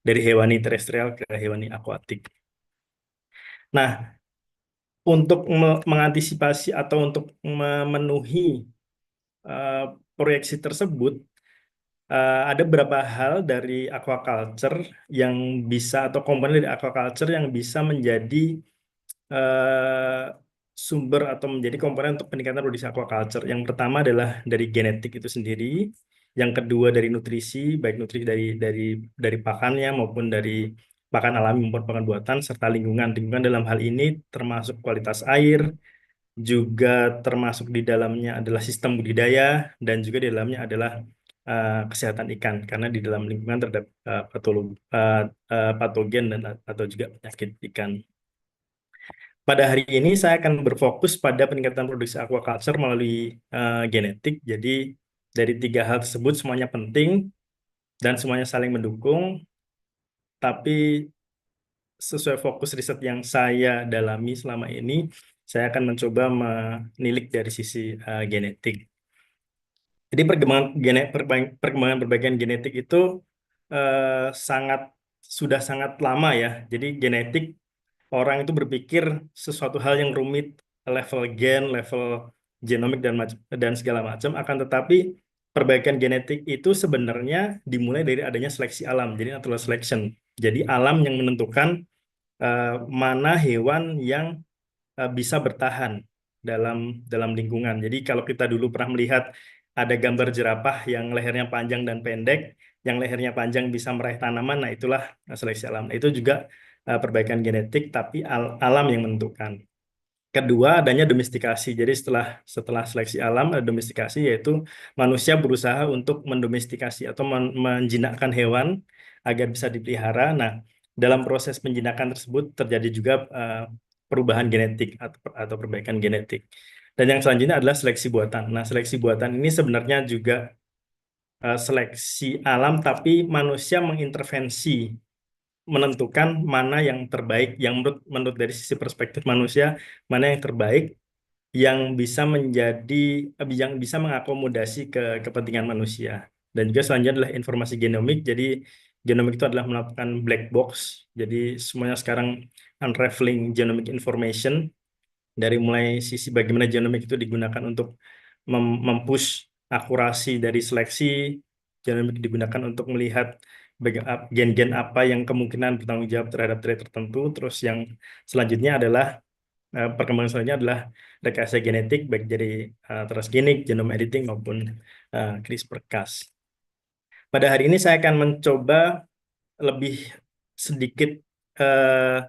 dari hewani terestrial ke hewani akuatik. Nah, untuk mengantisipasi atau untuk memenuhi eh, proyeksi tersebut, ada beberapa hal dari aquaculture yang bisa atau komponen dari aquaculture yang bisa menjadi eh, sumber atau menjadi komponen untuk peningkatan produksi aquaculture. Yang pertama adalah dari genetik itu sendiri, yang kedua dari nutrisi, baik nutrisi dari pakannya maupun dari pakan alami maupun pakan buatan, serta lingkungan. Lingkungan dalam hal ini termasuk kualitas air, juga termasuk di dalamnya adalah sistem budidaya, dan juga di dalamnya adalah kesehatan ikan, karena di dalam lingkungan terdapat patogen dan atau juga penyakit ikan. Pada hari ini saya akan berfokus pada peningkatan produksi aquaculture melalui genetik. Jadi dari tiga hal tersebut semuanya penting dan semuanya saling mendukung, tapi sesuai fokus riset yang saya dalami selama ini, saya akan mencoba menilik dari sisi genetik. Jadi perkembangan perbaikan genetik itu eh, sangat sudah sangat lama ya. Jadi genetik orang itu berpikir sesuatu hal yang rumit, level gen, level genomik dan segala macam. Akan tetapi perbaikan genetik itu sebenarnya dimulai dari adanya seleksi alam, jadi natural selection. Jadi alam yang menentukan mana hewan yang bisa bertahan dalam dalam lingkungan. Jadi kalau kita dulu pernah melihat ada gambar jerapah yang lehernya panjang dan pendek, yang lehernya panjang bisa meraih tanaman, nah itulah seleksi alam. Nah, itu juga perbaikan genetik, tapi alam yang menentukan. Kedua, adanya domestikasi. Jadi setelah setelah seleksi alam ada domestikasi, yaitu manusia berusaha untuk mendomestikasi atau menjinakkan hewan agar bisa dipelihara. Nah, dalam proses penjinakan tersebut terjadi juga perubahan genetik atau perbaikan genetik. Dan yang selanjutnya adalah seleksi buatan. Nah, seleksi buatan ini sebenarnya juga seleksi alam, tapi manusia mengintervensi menentukan mana yang terbaik, yang menurut menurut dari sisi perspektif manusia, mana yang terbaik yang bisa menjadi yang bisa mengakomodasi ke kepentingan manusia. Dan juga selanjutnya adalah informasi genomik. Jadi genomik itu adalah melakukan black box. Jadi semuanya sekarang unraveling genomic information dari mulai sisi bagaimana genomik itu digunakan untuk mempush akurasi dari seleksi, genomik digunakan untuk melihat gen-gen apa yang kemungkinan bertanggung jawab terhadap trait tertentu. Terus yang selanjutnya adalah perkembangan selanjutnya adalah rekayasa genetik baik dari transgenik, genome editing maupun CRISPR-Cas. Pada hari ini saya akan mencoba lebih sedikit eh,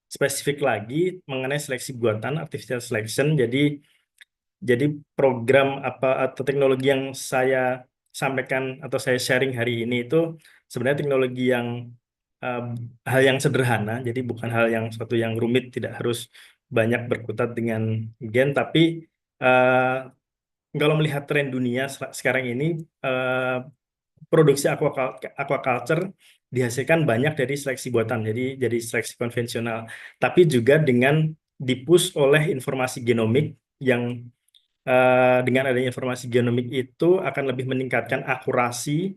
spesifik lagi mengenai seleksi buatan, artificial selection. Jadi program apa atau teknologi yang saya sampaikan atau saya sharing hari ini itu sebenarnya teknologi yang eh, hal yang sederhana. Jadi bukan hal yang suatu yang rumit, tidak harus banyak berkutat dengan gen, tapi eh, kalau melihat tren dunia sekarang ini, eh, produksi aquaculture dihasilkan banyak dari seleksi buatan, jadi seleksi konvensional, tapi juga dengan dipush oleh informasi genomik yang dengan adanya informasi genomik itu akan lebih meningkatkan akurasi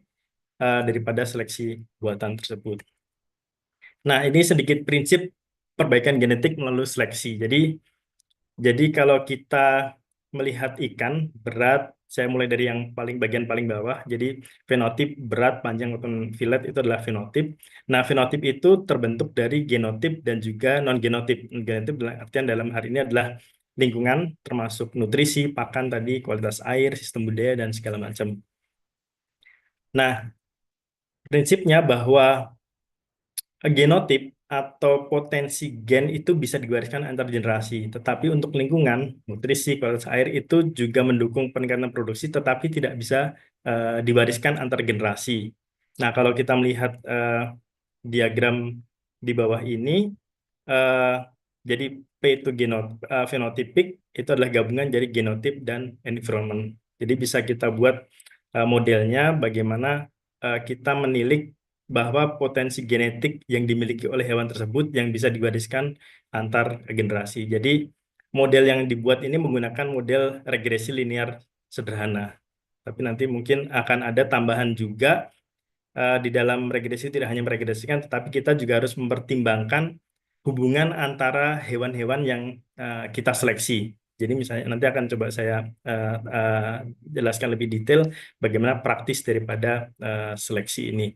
daripada seleksi buatan tersebut. Nah, ini sedikit prinsip perbaikan genetik melalui seleksi. Jadi kalau kita melihat ikan berat, saya mulai dari yang bagian paling bawah. Jadi fenotip berat, panjang maupun filet itu adalah fenotip. Nah, fenotip itu terbentuk dari genotip dan juga non genotip. Genotip dalam artian dalam hari ini adalah lingkungan, termasuk nutrisi, pakan tadi, kualitas air, sistem budaya dan segala macam. Nah, prinsipnya bahwa genotip atau potensi gen itu bisa diwariskan antar generasi, tetapi untuk lingkungan, nutrisi, kualitas air itu juga mendukung peningkatan produksi, tetapi tidak bisa diwariskan antar generasi. Nah, kalau kita melihat diagram di bawah ini, eh, jadi P itu fenotipik, itu adalah gabungan dari genotip dan environment. Jadi bisa kita buat modelnya bagaimana kita menilik bahwa potensi genetik yang dimiliki oleh hewan tersebut yang bisa diwariskan antar generasi. Jadi model yang dibuat ini menggunakan model regresi linear sederhana. Tapi nanti mungkin akan ada tambahan juga di dalam regresi tidak hanya meregresikan, tetapi kita juga harus mempertimbangkan hubungan antara hewan-hewan yang kita seleksi. Jadi misalnya nanti akan coba saya jelaskan lebih detail bagaimana praktis daripada seleksi ini.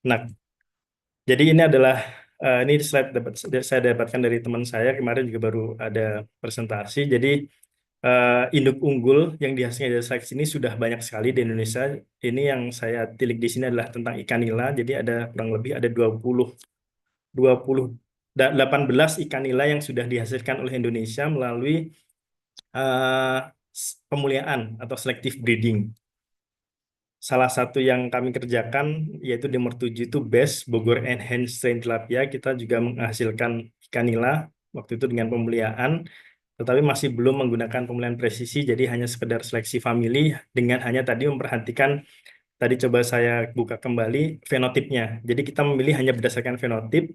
Nah, jadi ini adalah ini slide saya dapatkan dari teman saya kemarin juga baru ada presentasi. Jadi induk unggul yang dihasilkan dari seleksi ini sudah banyak sekali di Indonesia. Ini yang saya tilik di sini adalah tentang ikan nila. Jadi ada kurang lebih ada 18 ikan nila yang sudah dihasilkan oleh Indonesia melalui eh, pemuliaan atau selective breeding. Salah satu yang kami kerjakan yaitu di nomor 7 itu BES, Bogor Enhanced Strain Tilapia. Kita juga menghasilkan ikan nila waktu itu dengan pemuliaan, tetapi masih belum menggunakan pemulihan presisi, jadi hanya sekedar seleksi famili dengan hanya tadi memperhatikan, tadi coba saya buka kembali fenotipnya. Jadi kita memilih hanya berdasarkan fenotip,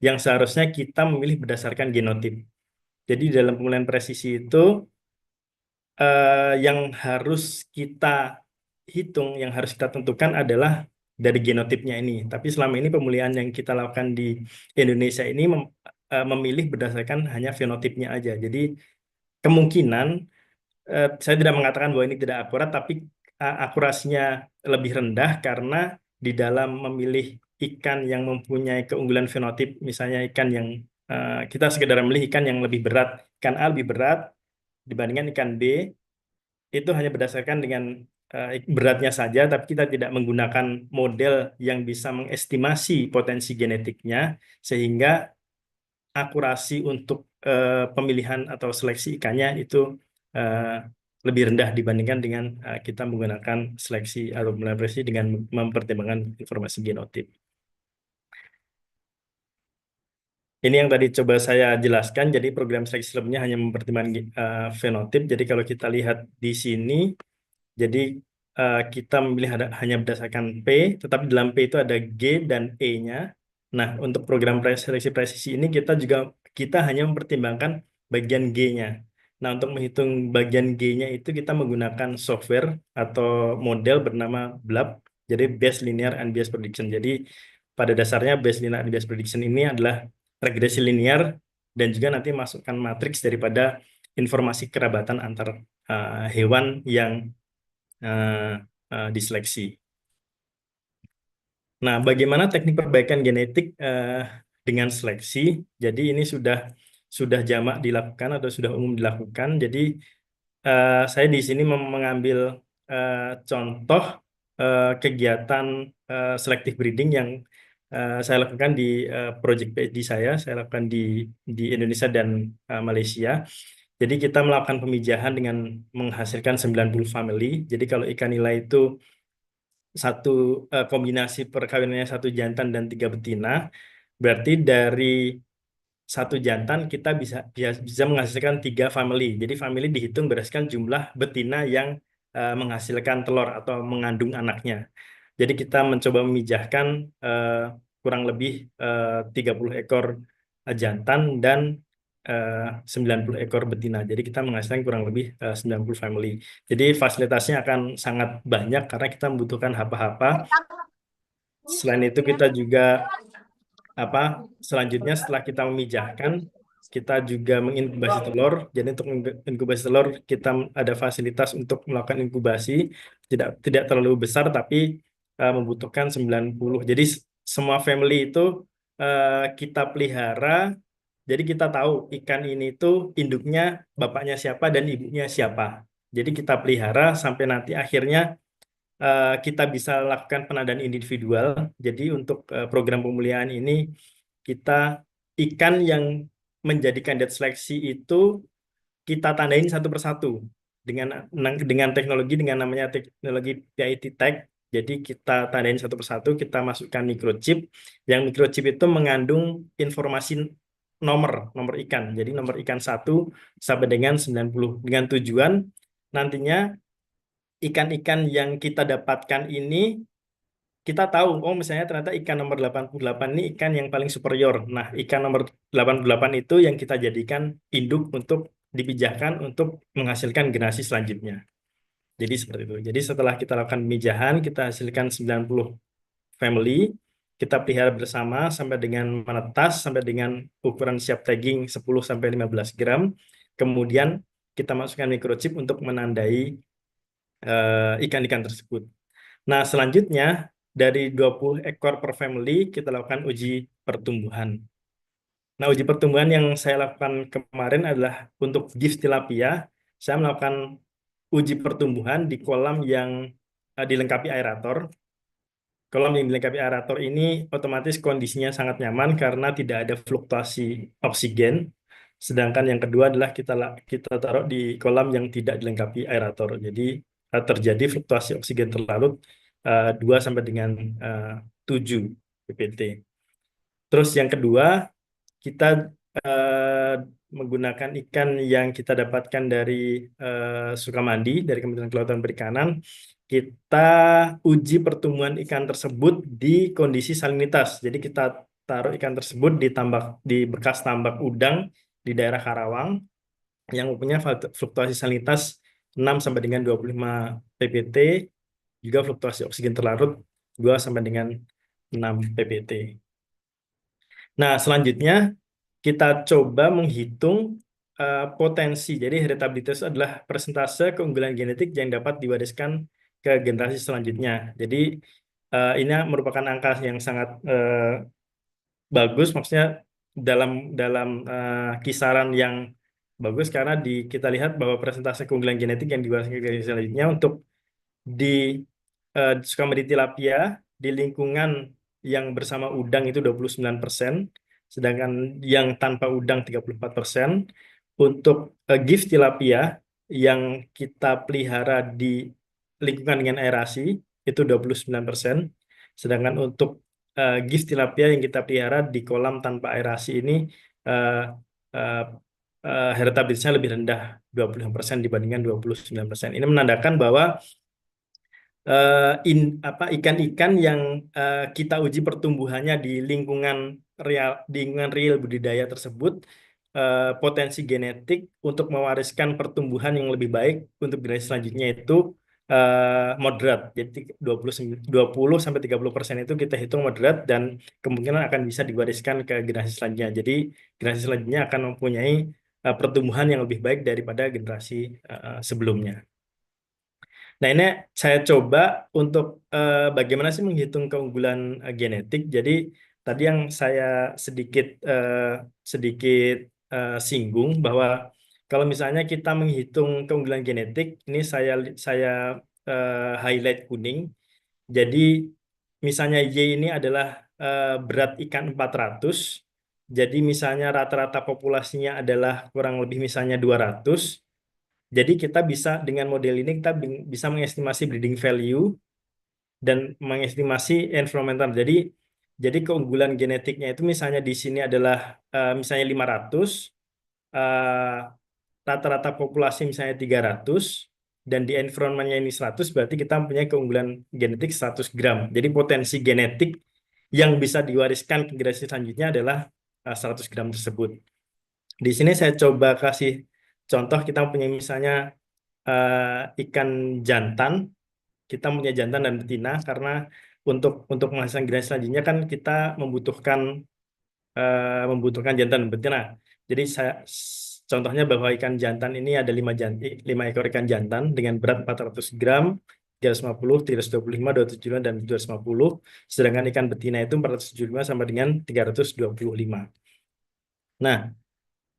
yang seharusnya kita memilih berdasarkan genotip. Jadi dalam pemulihan presisi itu yang harus kita hitung, yang harus kita tentukan adalah dari genotipnya ini. Tapi selama ini pemulihan yang kita lakukan di Indonesia ini memilih berdasarkan hanya fenotipnya aja. Jadi kemungkinan saya tidak mengatakan bahwa ini tidak akurat, tapi akurasinya lebih rendah karena di dalam memilih ikan yang mempunyai keunggulan fenotip, misalnya ikan yang kita sekedar memilih ikan yang lebih berat, ikan A lebih berat dibandingkan ikan B, itu hanya berdasarkan dengan beratnya saja, tapi kita tidak menggunakan model yang bisa mengestimasi potensi genetiknya, sehingga akurasi untuk pemilihan atau seleksi ikannya itu eh, lebih rendah dibandingkan dengan kita menggunakan seleksi atau pemilihan presisi dengan mempertimbangkan informasi genotip. Ini yang tadi coba saya jelaskan. Jadi program seleksi sebelumnya hanya mempertimbangkan fenotip. Jadi kalau kita lihat di sini, jadi kita memilih hanya berdasarkan P, tetapi dalam P itu ada G dan E-nya. Nah, untuk program seleksi presisi ini kita hanya mempertimbangkan bagian G-nya. Nah, untuk menghitung bagian G-nya itu kita menggunakan software atau model bernama BLAP, jadi Bayes Linear and Bayes Prediction. Jadi pada dasarnya Bayes Linear and Bayes Prediction ini adalah regresi linear dan juga nanti masukkan matriks daripada informasi kerabatan antar hewan yang diseleksi. Nah, bagaimana teknik perbaikan genetik dengan seleksi? Jadi ini sudah jamak dilakukan atau sudah umum dilakukan. Jadi saya di sini mengambil contoh kegiatan selective breeding yang saya lakukan di project PhD saya lakukan di Indonesia dan Malaysia. Jadi kita melakukan pemijahan dengan menghasilkan 90 family. Jadi kalau ikan nila itu satu kombinasi perkawinannya satu jantan dan 3 betina, berarti dari satu jantan kita bisa menghasilkan 3 family. Jadi family dihitung berdasarkan jumlah betina yang menghasilkan telur atau mengandung anaknya. Jadi kita mencoba memijahkan kurang lebih 30 ekor jantan dan 90 ekor betina. Jadi kita menghasilkan kurang lebih 90 family. Jadi fasilitasnya akan sangat banyak karena kita membutuhkan hapa-hapa. Selain itu kita juga selanjutnya setelah kita memijahkan, kita juga menginkubasi telur. Jadi untuk inkubasi telur kita ada fasilitas untuk melakukan inkubasi, tidak terlalu besar tapi membutuhkan 90. Jadi semua family itu kita pelihara. Jadi kita tahu ikan ini tuh induknya bapaknya siapa dan ibunya siapa. Jadi kita pelihara sampai nanti akhirnya kita bisa lakukan penadaan individual. Jadi untuk program pemulihan ini kita ikan yang menjadi kandidat seleksi itu kita tandain satu persatu dengan teknologi dengan namanya teknologi PIT tag. Jadi kita tandain satu persatu, kita masukkan microchip. Yang microchip itu mengandung informasi nomor ikan. Jadi nomor ikan 1 sampai dengan 90 dengan tujuan nantinya ikan-ikan yang kita dapatkan ini kita tahu, oh misalnya ternyata ikan nomor 88 ini ikan yang paling superior. Nah, ikan nomor 88 itu yang kita jadikan induk untuk dipijahkan untuk menghasilkan generasi selanjutnya. Jadi seperti itu. Jadi setelah kita lakukan pemijahan, kita hasilkan 90 family, kita pelihara bersama sampai dengan menetas, sampai dengan ukuran siap tagging 10 sampai 15 gram. Kemudian kita masukkan microchip untuk menandai ikan-ikan tersebut. Nah, selanjutnya dari 20 ekor per family kita lakukan uji pertumbuhan. Nah, uji pertumbuhan yang saya lakukan kemarin adalah untuk gift tilapia. Saya melakukan uji pertumbuhan di kolam yang dilengkapi aerator. Kolam yang dilengkapi aerator ini otomatis kondisinya sangat nyaman karena tidak ada fluktuasi oksigen. Sedangkan yang kedua adalah kita taruh di kolam yang tidak dilengkapi aerator. Jadi terjadi fluktuasi oksigen terlarut 2 sampai dengan 7 ppt. Terus yang kedua, kita eh, menggunakan ikan yang kita dapatkan dari Sukamandi, dari Kementerian Kelautan Perikanan. Kita uji pertumbuhan ikan tersebut di kondisi salinitas. Jadi kita taruh ikan tersebut di bekas tambak udang di daerah Karawang yang mempunyai fluktuasi salinitas 6 sampai dengan 25 ppt, juga fluktuasi oksigen terlarut 2 sampai dengan 6 ppt. Nah, selanjutnya kita coba menghitung potensi. Jadi heritabilitas adalah persentase keunggulan genetik yang dapat diwariskan ke generasi selanjutnya. Jadi ini merupakan angka yang sangat bagus, maksudnya dalam dalam kisaran yang bagus karena kita lihat bahwa persentase keunggulan genetik yang diwariskan ke generasi selanjutnya untuk di Sukamandi tilapia di lingkungan yang bersama udang itu 29%, sedangkan yang tanpa udang 34%. Untuk gift tilapia yang kita pelihara di lingkungan dengan aerasi itu 29%, sedangkan untuk gift tilapia yang kita pelihara di kolam tanpa aerasi ini eh, eh, heritabilitasnya lebih rendah 25% dibandingkan 29%. Ini menandakan bahwa ikan-ikan yang kita uji pertumbuhannya di lingkungan real budidaya tersebut potensi genetik untuk mewariskan pertumbuhan yang lebih baik untuk generasi selanjutnya itu moderat. Jadi 20 sampai 30% itu kita hitung moderat dan kemungkinan akan bisa diwariskan ke generasi selanjutnya. Jadi generasi selanjutnya akan mempunyai pertumbuhan yang lebih baik daripada generasi sebelumnya. Nah, ini saya coba untuk bagaimana sih menghitung keunggulan genetik. Jadi tadi yang saya sedikit sedikit singgung bahwa kalau misalnya kita menghitung keunggulan genetik, ini saya highlight kuning. Jadi misalnya Y ini adalah berat ikan 400. Jadi misalnya rata-rata populasinya adalah kurang lebih misalnya 200. Jadi kita bisa dengan model ini kita bisa mengestimasi breeding value dan mengestimasi environmental. Jadi keunggulan genetiknya itu misalnya di sini adalah misalnya 500, eh, rata-rata populasi misalnya 300 dan di environmentnya ini 100, berarti kita mempunyai keunggulan genetik 100 gram. Jadi potensi genetik yang bisa diwariskan ke generasi selanjutnya adalah 100 gram tersebut. Di sini saya coba kasih contoh, kita punya misalnya ikan jantan, kita punya jantan dan betina karena untuk menghasilkan generasi selanjutnya kan kita membutuhkan jantan dan betina. Jadi contohnya bahwa ikan jantan ini ada 5 ekor ikan jantan dengan berat 400 gram, 350, 325, 275, dan 250. Sedangkan ikan betina itu 475 sampai dengan 325. Nah,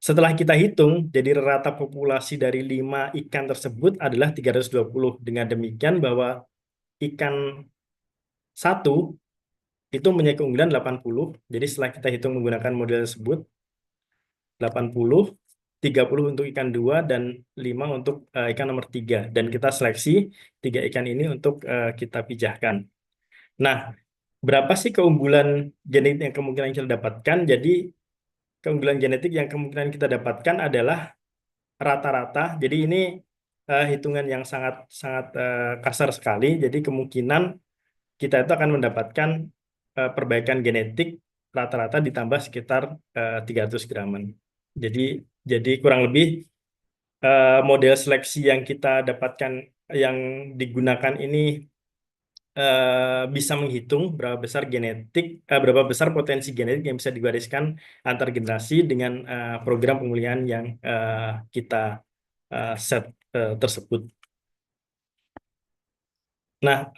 setelah kita hitung, jadi rata populasi dari 5 ikan tersebut adalah 320. Dengan demikian bahwa ikan satu itu mempunyai keunggulan 80. Jadi setelah kita hitung menggunakan model tersebut, 80, 30 untuk ikan 2, dan 5 untuk ikan nomor 3. Dan kita seleksi 3 ikan ini untuk kita pijahkan. Nah, berapa sih keunggulan genetik yang kemungkinan kita dapatkan? Jadi keunggulan genetik yang kemungkinan kita dapatkan adalah rata-rata. Jadi ini hitungan yang sangat sangat kasar sekali. Jadi kemungkinan kita itu akan mendapatkan perbaikan genetik rata-rata ditambah sekitar 300 graman. Jadi kurang lebih model seleksi yang kita dapatkan yang digunakan ini bisa menghitung berapa besar berapa besar potensi genetik yang bisa diwariskan antar generasi dengan program pemulihan yang kita set tersebut. Nah,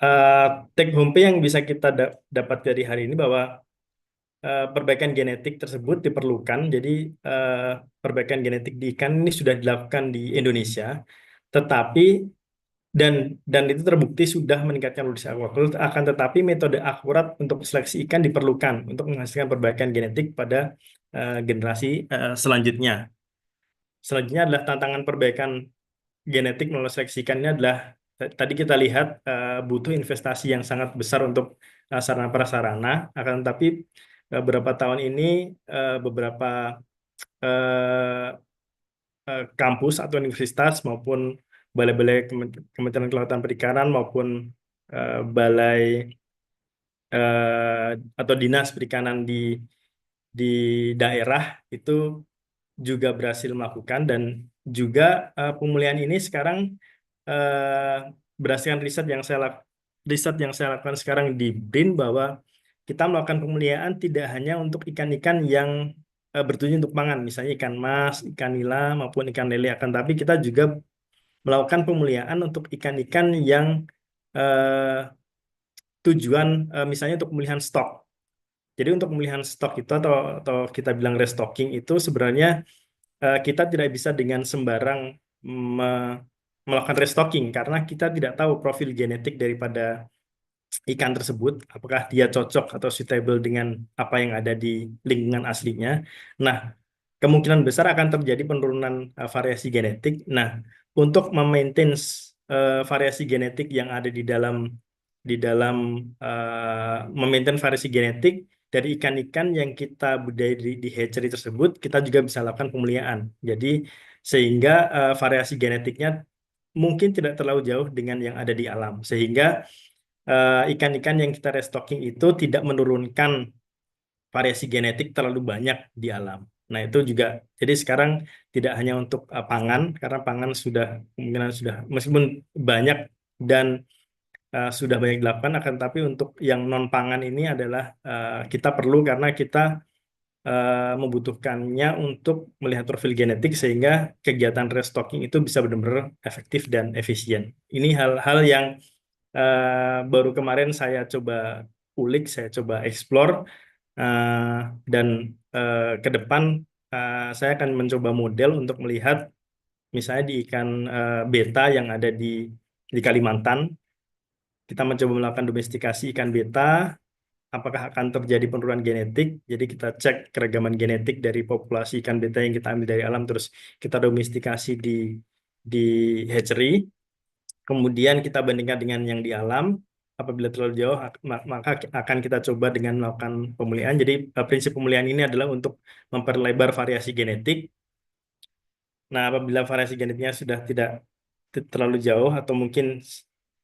take home pay yang bisa kita dapat dari hari ini bahwa perbaikan genetik tersebut diperlukan. Jadi eh, perbaikan genetik di ikan ini sudah dilakukan di Indonesia, tetapi dan itu terbukti sudah meningkatkan produksi aquaculture. Akan tetapi metode akurat untuk seleksi ikan diperlukan untuk menghasilkan perbaikan genetik pada generasi selanjutnya. Selanjutnya adalah tantangan perbaikan genetik melalui seleksi ikan ini adalah tadi kita lihat butuh investasi yang sangat besar untuk sarana prasarana. Akan tetapi beberapa tahun ini beberapa eh, kampus atau universitas maupun balai-balai Kementerian Kelautan Perikanan maupun balai atau dinas perikanan di daerah itu juga berhasil melakukan dan juga pemulihan ini sekarang eh, berdasarkan riset yang saya lakukan sekarang di BRIN bahwa kita melakukan pemulihaan tidak hanya untuk ikan-ikan yang bertujuan untuk pangan, misalnya ikan mas, ikan nila maupun ikan lele, akan tapi kita juga melakukan pemulihaan untuk ikan-ikan yang eh, tujuan misalnya untuk pemulihan stok. Jadi untuk pemulihan stok itu atau kita bilang restocking itu sebenarnya kita tidak bisa dengan sembarang me- melakukan restocking karena kita tidak tahu profil genetik daripada ikan tersebut, apakah dia cocok atau suitable dengan apa yang ada di lingkungan aslinya. Nah, kemungkinan besar akan terjadi penurunan variasi genetik. Nah, untuk memaintain variasi genetik yang ada di dalam memaintain variasi genetik dari ikan-ikan yang kita budidaya di hatchery tersebut, kita juga bisa lakukan pemuliaan. Jadi sehingga variasi genetiknya mungkin tidak terlalu jauh dengan yang ada di alam, sehingga ikan-ikan yang kita restocking itu tidak menurunkan variasi genetik terlalu banyak di alam. Nah, itu juga jadi sekarang tidak hanya untuk pangan karena pangan sudah kemungkinan sudah meskipun banyak dan sudah banyak dilakukan akan tapi untuk yang non pangan ini adalah kita perlu karena kita membutuhkannya untuk melihat profil genetik sehingga kegiatan restocking itu bisa benar-benar efektif dan efisien. Ini hal-hal yang baru kemarin saya coba ulik, saya coba explore, dan ke depan saya akan mencoba model untuk melihat misalnya di ikan beta yang ada di Kalimantan, kita mencoba melakukan domestikasi ikan beta, apakah akan terjadi penurunan genetik. Jadi kita cek keragaman genetik dari populasi ikan beta yang kita ambil dari alam, terus kita domestikasi di hatchery. Kemudian kita bandingkan dengan yang di alam. Apabila terlalu jauh, maka akan kita coba dengan melakukan pemulihan. Jadi prinsip pemulihan ini adalah untuk memperlebar variasi genetik. Nah, apabila variasi genetiknya sudah tidak terlalu jauh atau mungkin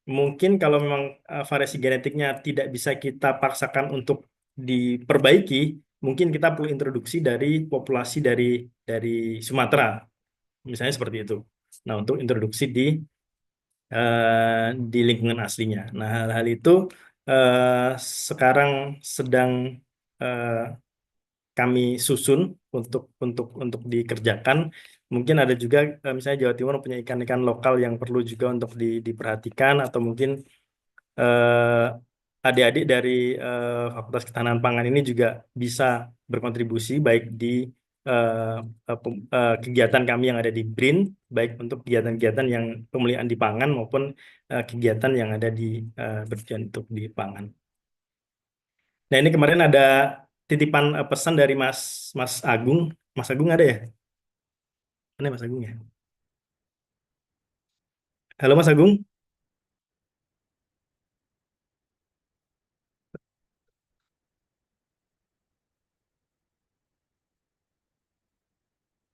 mungkin kalau memang variasi genetiknya tidak bisa kita paksakan untuk diperbaiki, mungkin kita perlu introduksi dari populasi dari Sumatera, misalnya seperti itu. Nah, untuk introduksi di lingkungan aslinya. Nah, hal-hal itu eh, sekarang sedang eh, kami susun untuk dikerjakan. Mungkin ada juga misalnya Jawa Timur punya ikan-ikan lokal yang perlu juga untuk diperhatikan atau mungkin eh, adik-adik dari Fakultas Ketahanan Pangan ini juga bisa berkontribusi baik di kegiatan kami yang ada di BRIN, baik untuk kegiatan-kegiatan yang pemulihan di pangan maupun kegiatan yang ada bertujuan untuk di pangan. Nah, ini kemarin ada titipan pesan dari Mas Mas Agung. Mas Agung ada ya? Mana ya Mas Agung ya? Halo Mas Agung.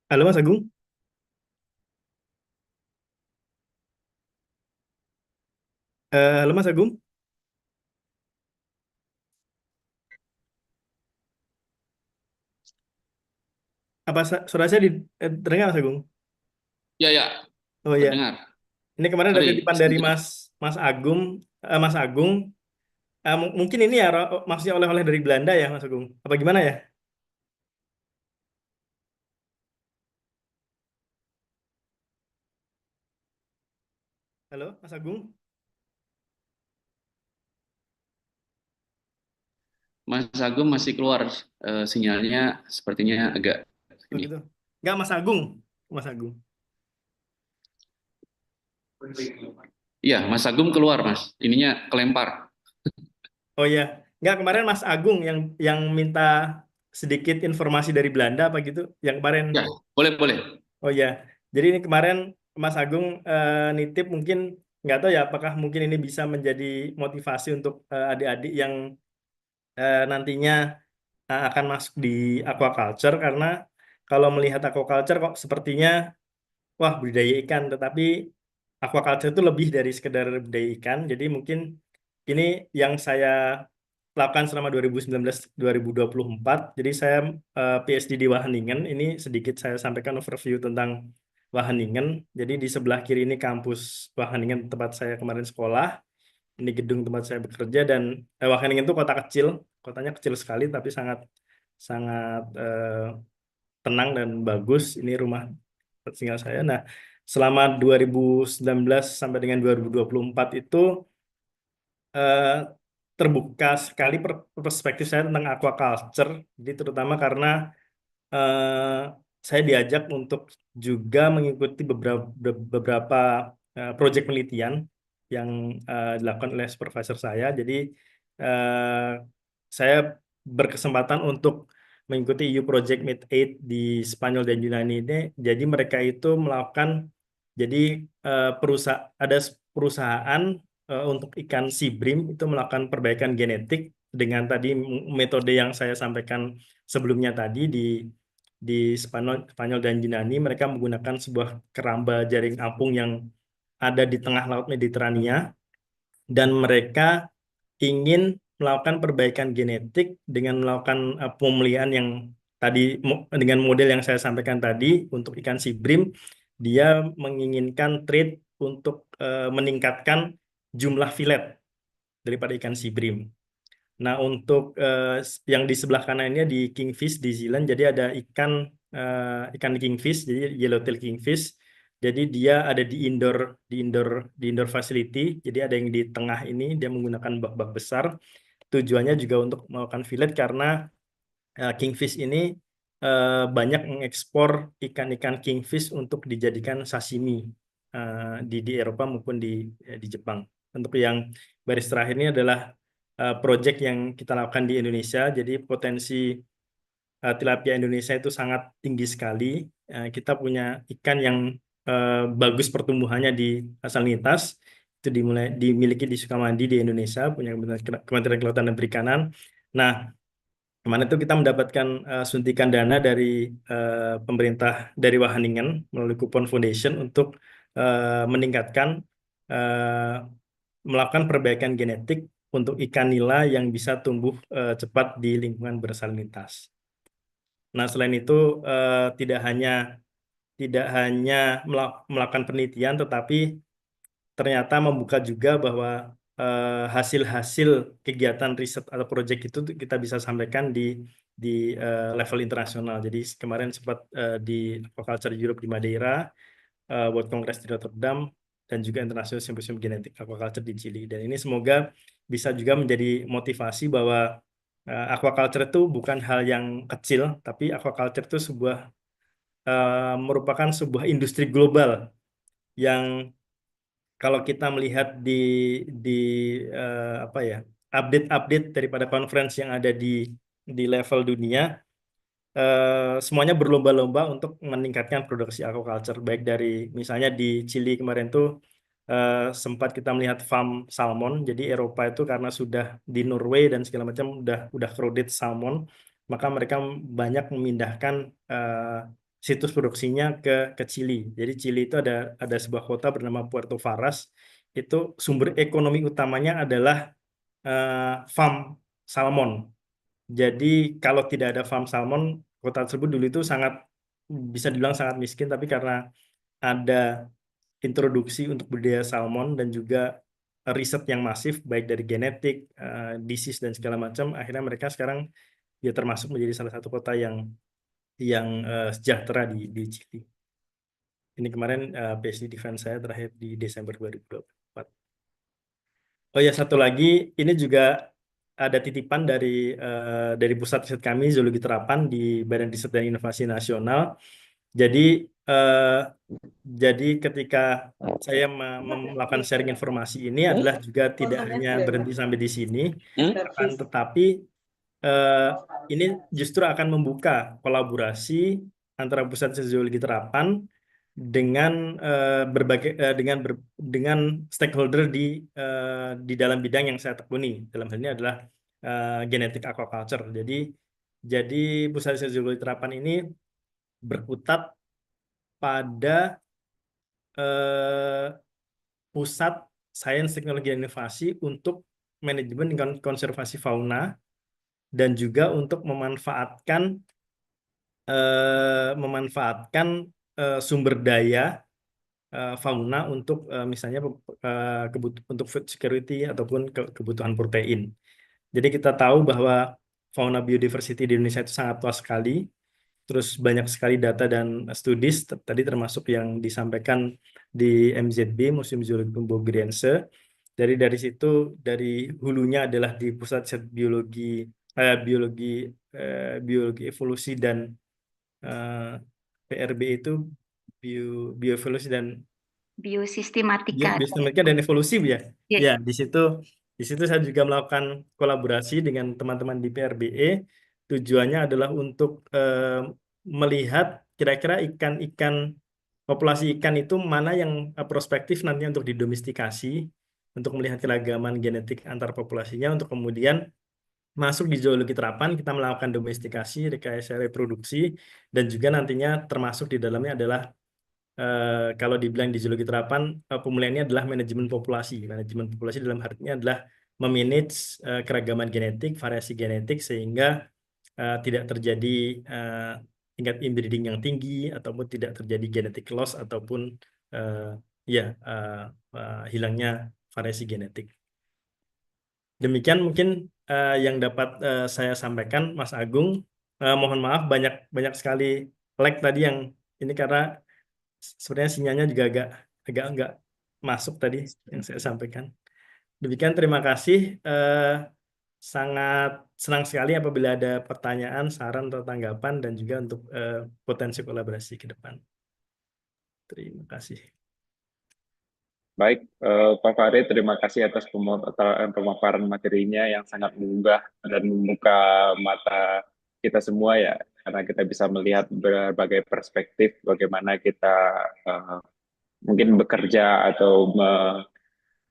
Halo Mas Agung. Halo Mas Agung. Apa suara saya terdengar Mas Agung? Ya, ya, Oh ya. terdengar. Ini kemarin ada Sorry, titipan dari Mas Agung, Mas Agung. Mungkin ini ya maksudnya oleh-oleh dari Belanda ya, Mas Agung. Apa gimana ya? Halo, Mas Agung. Mas Agung masih keluar, sinyalnya sepertinya agak Oh ini. gitu. Enggak, Mas Agung. Mas Agung. Iya, Mas Agung keluar, Mas. Ininya kelempar. Oh ya, enggak, kemarin Mas Agung yang minta sedikit informasi dari Belanda apa gitu. Yang kemarin. Ya, boleh, boleh. Oh ya, jadi ini kemarin Mas Agung nitip mungkin nggak tahu ya apakah mungkin ini bisa menjadi motivasi untuk adik-adik yang nantinya akan masuk di aquaculture karena kalau melihat aquaculture kok sepertinya wah budidaya ikan, tetapi aquaculture itu lebih dari sekedar budidaya ikan. Jadi mungkin ini yang saya lakukan selama 2019-2024. Jadi saya PhD di Wageningen. Ini sedikit saya sampaikan overview tentang Wageningen. Jadi di sebelah kiri ini kampus Wageningen tempat saya kemarin sekolah. Ini gedung tempat saya bekerja dan Wageningen itu kota kecil. Kotanya kecil sekali tapi sangat sangat tenang dan bagus. Ini rumah tinggal saya. Nah, selama 2019 sampai dengan 2024 itu eh, terbuka sekali perspektif saya tentang aquaculture. Jadi terutama karena eh, saya diajak untuk juga mengikuti beberapa proyek penelitian yang dilakukan oleh supervisor saya. Jadi eh, saya berkesempatan untuk mengikuti EU Project Mid Aid di Spanyol dan Yunani ini. Jadi mereka itu melakukan jadi ada perusahaan untuk ikan sibrim itu melakukan perbaikan genetik dengan tadi metode yang saya sampaikan sebelumnya tadi di Spanyol dan Yunani mereka menggunakan sebuah keramba jaring apung yang ada di tengah Laut Mediterania dan mereka ingin melakukan perbaikan genetik dengan melakukan pemeliharaan yang tadi dengan model yang saya sampaikan tadi untuk ikan sibrim dia menginginkan trade untuk meningkatkan jumlah filet daripada ikan sibrim. Nah, untuk yang di sebelah kanannya di kingfish di Zealand, jadi ada ikan kingfish, jadi yellowtail kingfish. Jadi dia ada di indoor facility. Jadi ada yang di tengah ini dia menggunakan bak-bak besar. Tujuannya juga untuk melakukan fillet karena kingfish ini banyak mengekspor ikan-ikan kingfish untuk dijadikan sashimi di Eropa maupun di Jepang. Untuk yang baris terakhir ini adalah project yang kita lakukan di Indonesia. Jadi potensi tilapia Indonesia itu sangat tinggi sekali. Kita punya ikan yang bagus pertumbuhannya di salinitas. Itu dimiliki di Sukamandi di Indonesia, punya Kementerian Kelautan dan Perikanan. Nah, kemarin itu kita mendapatkan suntikan dana dari pemerintah dari Wageningen melalui Kupon Foundation untuk meningkatkan eh, melakukan perbaikan genetik untuk ikan nila yang bisa tumbuh cepat di lingkungan bersalinitas. Nah, selain itu tidak hanya melakukan penelitian, tetapi ternyata membuka juga bahwa hasil-hasil kegiatan riset atau proyek itu tuh kita bisa sampaikan di level internasional. Jadi kemarin sempat di Aquaculture Europe di Madeira, World Congress di Rotterdam, dan juga International Symposium Genetik Aquaculture di Chili. Dan ini semoga bisa juga menjadi motivasi bahwa aquaculture itu bukan hal yang kecil, tapi aquaculture itu merupakan sebuah industri global yang kalau kita melihat di apa ya update-update daripada conference yang ada di level dunia, semuanya berlomba-lomba untuk meningkatkan produksi aquaculture. Baik dari misalnya di Chili kemarin tuh sempat kita melihat farm salmon. Jadi Eropa itu karena sudah di Norway dan segala macam udah crowded salmon, maka mereka banyak memindahkan situs produksinya ke Chili. Jadi Chili itu ada sebuah kota bernama Puerto Varas. Itu sumber ekonomi utamanya adalah farm salmon. Jadi kalau tidak ada farm salmon, kota tersebut dulu itu sangat bisa dibilang sangat miskin, tapi karena ada introduksi untuk budidaya salmon dan juga riset yang masif baik dari genetik, disease dan segala macam, akhirnya mereka sekarang ya termasuk menjadi salah satu kota yang sejahtera di Chili. Ini kemarin PhD defense saya terakhir di Desember 2024. Oh ya, satu lagi, ini juga ada titipan dari pusat riset kami Zoologi Terapan di Badan Riset dan Inovasi Nasional. Jadi eh, jadi ketika saya melakukan sharing informasi ini adalah juga tidak hanya berhenti sampai di sini, akan tetapi eh, ini justru akan membuka kolaborasi antara pusat riset zoologi terapan dengan berbagai dengan stakeholder di dalam bidang yang saya tekuni. Dalam hal ini adalah genetik aquaculture. Jadi pusat riset zoologi terapan ini berkutat pada eh, pusat sains teknologi dan inovasi untuk manajemen dan konservasi fauna dan juga untuk memanfaatkan sumber daya fauna untuk misalnya untuk food security ataupun kebutuhan protein. Jadi kita tahu bahwa fauna biodiversity di Indonesia itu sangat luas sekali. Terus banyak sekali data dan studi tadi termasuk yang disampaikan di MZB Museum Zoologi Boggriense. Dari situ dari hulunya adalah di pusat riset biologi biologi biologi evolusi dan eh, PRB itu bio bioevolusi dan Biosistematika. biosistemika dan evolusi Bu, ya. Ya. Ya, di situ saya juga melakukan kolaborasi dengan teman-teman di PRBE. Tujuannya adalah untuk melihat kira-kira ikan-ikan populasi ikan itu mana yang prospektif nantinya untuk didomestikasi, untuk melihat keragaman genetik antar populasinya, untuk kemudian masuk di zoologi terapan kita melakukan domestikasi, rekayasa reproduksi, dan juga nantinya termasuk di dalamnya adalah kalau dibilang di zoologi terapan, pemulihannya adalah manajemen populasi. Manajemen populasi dalam artinya adalah memanage keragaman genetik, variasi genetik sehingga tidak terjadi eh, tingkat inbreeding yang tinggi ataupun tidak terjadi genetic loss ataupun eh, ya hilangnya variasi genetik. Demikian mungkin yang dapat saya sampaikan, Mas Agung. Mohon maaf banyak banyak sekali lag tadi yang ini karena sebenarnya sinyalnya juga agak agak nggak masuk tadi yang saya sampaikan. Demikian terima kasih. Sangat senang sekali apabila ada pertanyaan, saran atau tanggapan dan juga untuk potensi kolaborasi ke depan. Terima kasih. Baik, Pak Farid, terima kasih atas pemaparan materinya yang sangat menggugah dan membuka mata kita semua ya, karena kita bisa melihat berbagai perspektif bagaimana kita mungkin bekerja atau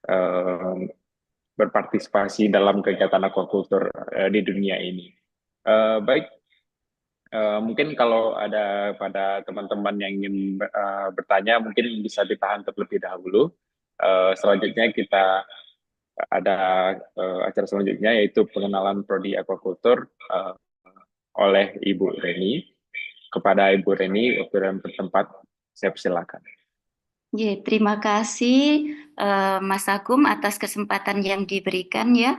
eh, berpartisipasi dalam kegiatan aquaculture di dunia ini. Baik, mungkin kalau ada pada teman-teman yang ingin bertanya, mungkin bisa ditahan terlebih dahulu. Selanjutnya kita ada acara selanjutnya yaitu pengenalan prodi aquaculture oleh Ibu Reni. Kepada Ibu Reni, waktu dan tempat saya persilakan. Ya, terima kasih Mas Agung atas kesempatan yang diberikan ya.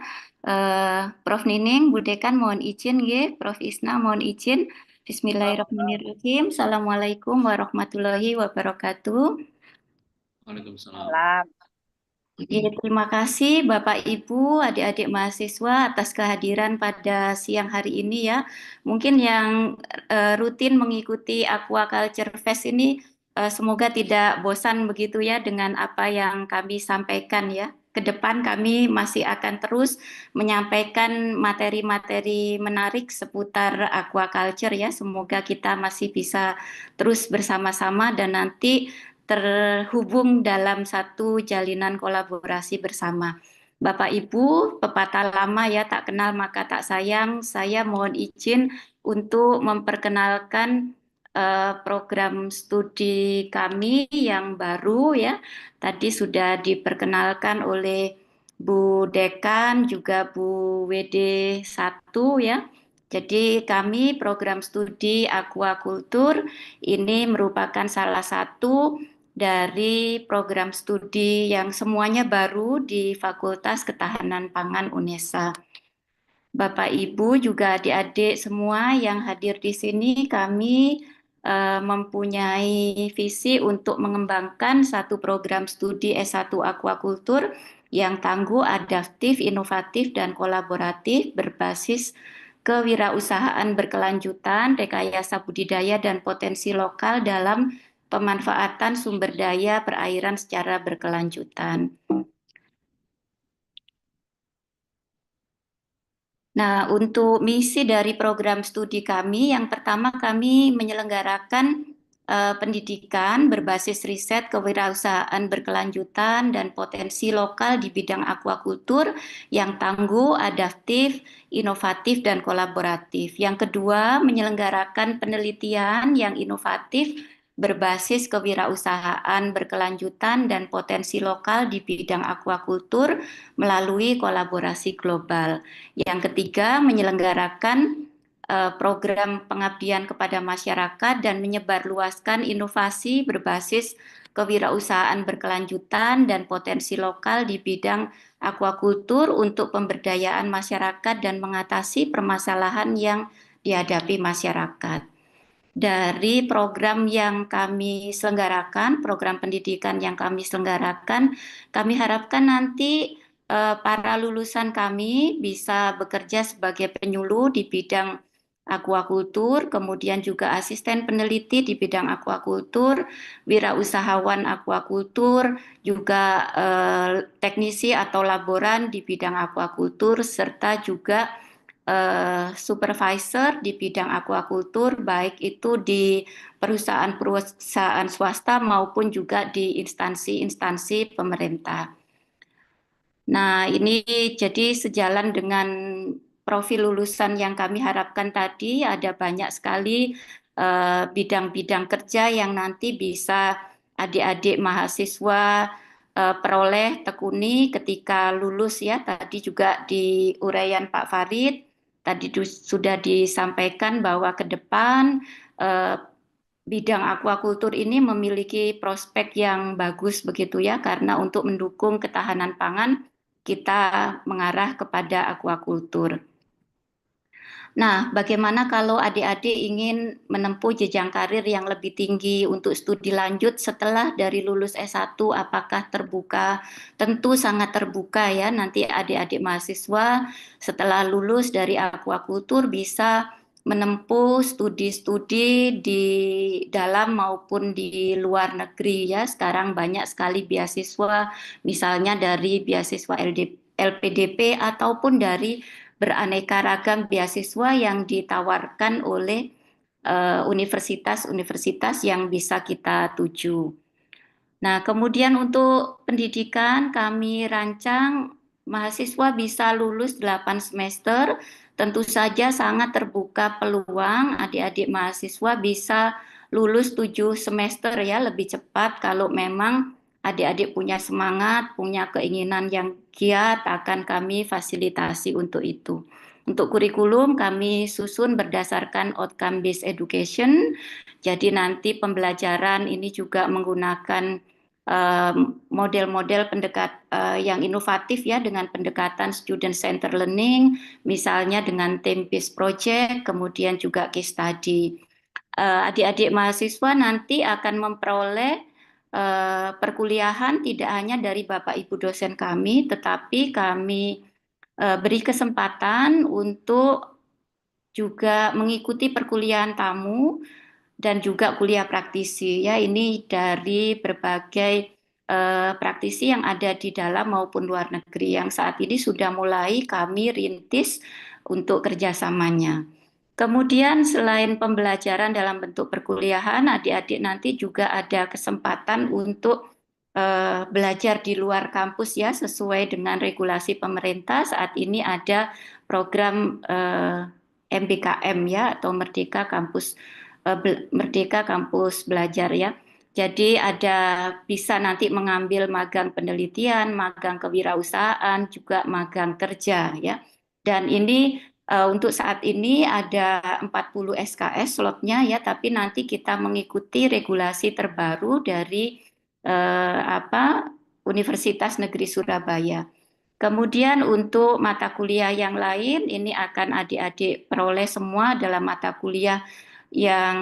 Prof Nining, Bu Dekan mohon izin ya, Prof Isna mohon izin. Bismillahirrahmanirrahim. Assalamualaikum warahmatullahi wabarakatuh. Waalaikumsalam. Ya, terima kasih Bapak Ibu, adik-adik mahasiswa atas kehadiran pada siang hari ini ya. Mungkin yang rutin mengikuti Aquaculture Fest ini semoga tidak bosan begitu ya dengan apa yang kami sampaikan ya. Ke depan kami masih akan terus menyampaikan materi-materi menarik seputar aquaculture ya. Semoga kita masih bisa terus bersama-sama dan nanti terhubung dalam satu jalinan kolaborasi bersama. Bapak Ibu, pepatah lama ya, tak kenal maka tak sayang. Saya mohon izin untuk memperkenalkan program studi kami yang baru ya. Tadi sudah diperkenalkan oleh Bu Dekan juga Bu WD 1 ya. Jadi kami program studi aquaculture ini merupakan salah satu dari program studi yang semuanya baru di Fakultas Ketahanan Pangan UNESA. Bapak Ibu juga adik-adik semua yang hadir di sini, kami mempunyai visi untuk mengembangkan satu program studi S1 Aquakultur yang tangguh, adaptif, inovatif, dan kolaboratif berbasis kewirausahaan berkelanjutan, rekayasa budidaya, dan potensi lokal dalam pemanfaatan sumber daya perairan secara berkelanjutan. Nah, untuk misi dari program studi kami, yang pertama kami menyelenggarakan pendidikan berbasis riset kewirausahaan berkelanjutan dan potensi lokal di bidang aquakultur yang tangguh, adaptif, inovatif, dan kolaboratif. Yang kedua, menyelenggarakan penelitian yang inovatif berbasis kewirausahaan berkelanjutan dan potensi lokal di bidang aquakultur melalui kolaborasi global. Yang ketiga, menyelenggarakan program pengabdian kepada masyarakat dan menyebarluaskan inovasi berbasis kewirausahaan berkelanjutan dan potensi lokal di bidang aquakultur untuk pemberdayaan masyarakat dan mengatasi permasalahan yang dihadapi masyarakat. Dari program yang kami selenggarakan, program pendidikan yang kami selenggarakan, kami harapkan nanti para lulusan kami bisa bekerja sebagai penyuluh di bidang aquakultur, kemudian juga asisten peneliti di bidang aquakultur, wirausahawan aquakultur, juga teknisi atau laboran di bidang aquakultur, serta juga supervisor di bidang aquakultur, baik itu di perusahaan-perusahaan swasta maupun juga di instansi-instansi pemerintah. Nah, ini jadi sejalan dengan profil lulusan yang kami harapkan tadi, ada banyak sekali bidang-bidang kerja yang nanti bisa adik-adik mahasiswa peroleh, tekuni ketika lulus ya. Tadi juga di uraian Pak Farid, tadi sudah disampaikan bahwa ke depan bidang aquakultur ini memiliki prospek yang bagus begitu ya, karena untuk mendukung ketahanan pangan kita mengarah kepada aquakultur. Nah, bagaimana kalau adik-adik ingin menempuh jenjang karir yang lebih tinggi untuk studi lanjut setelah dari lulus S1, apakah terbuka? Tentu sangat terbuka ya, nanti adik-adik mahasiswa setelah lulus dari aquakultur bisa menempuh studi-studi di dalam maupun di luar negeri ya. Sekarang banyak sekali beasiswa, misalnya dari beasiswa LPDP ataupun dari beraneka ragam beasiswa yang ditawarkan oleh universitas-universitas yang bisa kita tuju. Nah, kemudian untuk pendidikan kami rancang mahasiswa bisa lulus 8 semester. Tentu saja sangat terbuka peluang adik-adik mahasiswa bisa lulus 7 semester ya, lebih cepat kalau memang adik-adik punya semangat, punya keinginan yang giat, akan kami fasilitasi untuk itu. Untuk kurikulum kami susun berdasarkan outcome based education. Jadi nanti pembelajaran ini juga menggunakan model-model yang inovatif ya, dengan pendekatan student center learning, misalnya dengan theme based project, kemudian juga case study. Adik-adik mahasiswa nanti akan memperoleh perkuliahan tidak hanya dari Bapak Ibu dosen kami, tetapi kami beri kesempatan untuk juga mengikuti perkuliahan tamu dan juga kuliah praktisi ya. Ini dari berbagai praktisi yang ada di dalam maupun luar negeri yang saat ini sudah mulai kami rintis untuk kerjasamanya. Kemudian selain pembelajaran dalam bentuk perkuliahan, adik-adik nanti juga ada kesempatan untuk belajar di luar kampus ya, sesuai dengan regulasi pemerintah. Saat ini ada program MBKM ya, atau Merdeka Kampus Belajar ya. Jadi bisa nanti mengambil magang penelitian, magang kewirausahaan, juga magang kerja ya. Dan ini untuk saat ini ada 40 SKS slotnya ya, tapi nanti kita mengikuti regulasi terbaru dari Universitas Negeri Surabaya. Kemudian untuk mata kuliah yang lain, ini akan adik-adik peroleh semua dalam mata kuliah yang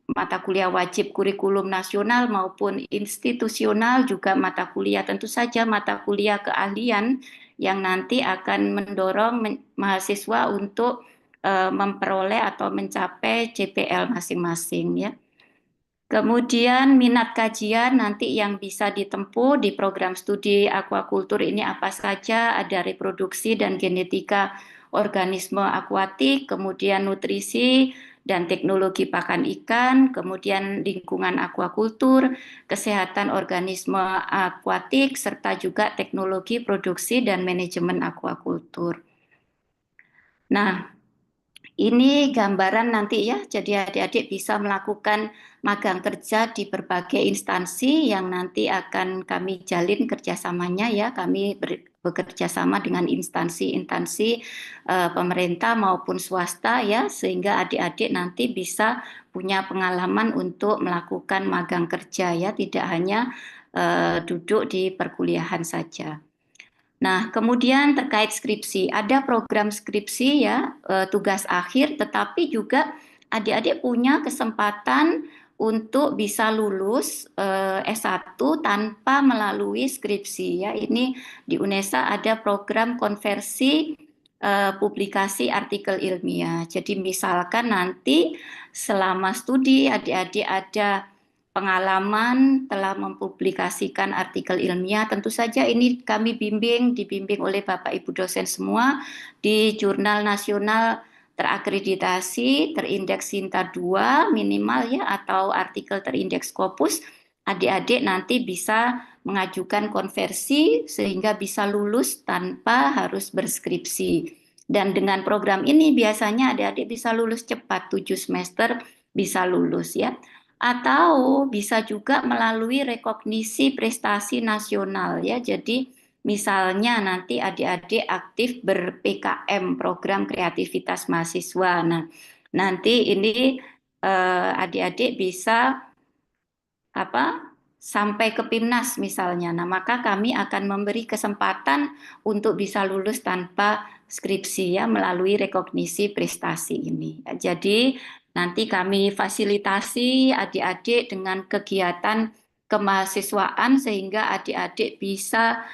mata kuliah wajib kurikulum nasional maupun institusional, juga mata kuliah tentu saja mata kuliah keahlian yang nanti akan mendorong mahasiswa untuk memperoleh atau mencapai CPL masing-masing ya. Kemudian minat kajian nanti yang bisa ditempuh di program studi aquaculture ini apa saja, ada reproduksi dan genetika organisme akuatik, kemudian nutrisi dan teknologi pakan ikan, kemudian lingkungan aquaculture, kesehatan organisme akuatik, serta juga teknologi produksi dan manajemen aquaculture. Nah, ini gambaran nanti ya, jadi adik-adik bisa melakukan magang kerja di berbagai instansi yang nanti akan kami jalin kerjasamanya ya. Kami bekerja sama dengan instansi-instansi pemerintah maupun swasta ya, sehingga adik-adik nanti bisa punya pengalaman untuk melakukan magang kerja ya, tidak hanya duduk di perkuliahan saja. Nah, kemudian terkait skripsi, ada program skripsi ya, tugas akhir, tetapi juga adik-adik punya kesempatan untuk bisa lulus S1 tanpa melalui skripsi ya. Ini di UNESA ada program konversi publikasi artikel ilmiah. Jadi misalkan nanti selama studi adik-adik ada pengalaman telah mempublikasikan artikel ilmiah, tentu saja ini kami dibimbing oleh Bapak Ibu dosen semua di jurnal nasional terakreditasi, terindeks Sinta 2 minimal ya, atau artikel terindeks Scopus. Adik-adik nanti bisa mengajukan konversi sehingga bisa lulus tanpa harus berskripsi. Dan dengan program ini biasanya adik-adik bisa lulus cepat, 7 semester bisa lulus ya. Atau bisa juga melalui rekognisi prestasi nasional ya. Jadi misalnya nanti adik-adik aktif ber-PKM, program kreativitas mahasiswa. Nah, nanti ini adik-adik bisa sampai ke PIMNAS misalnya. Nah, maka kami akan memberi kesempatan untuk bisa lulus tanpa skripsi ya, melalui rekognisi prestasi ini. Jadi nanti kami fasilitasi adik-adik dengan kegiatan kemahasiswaan sehingga adik-adik bisa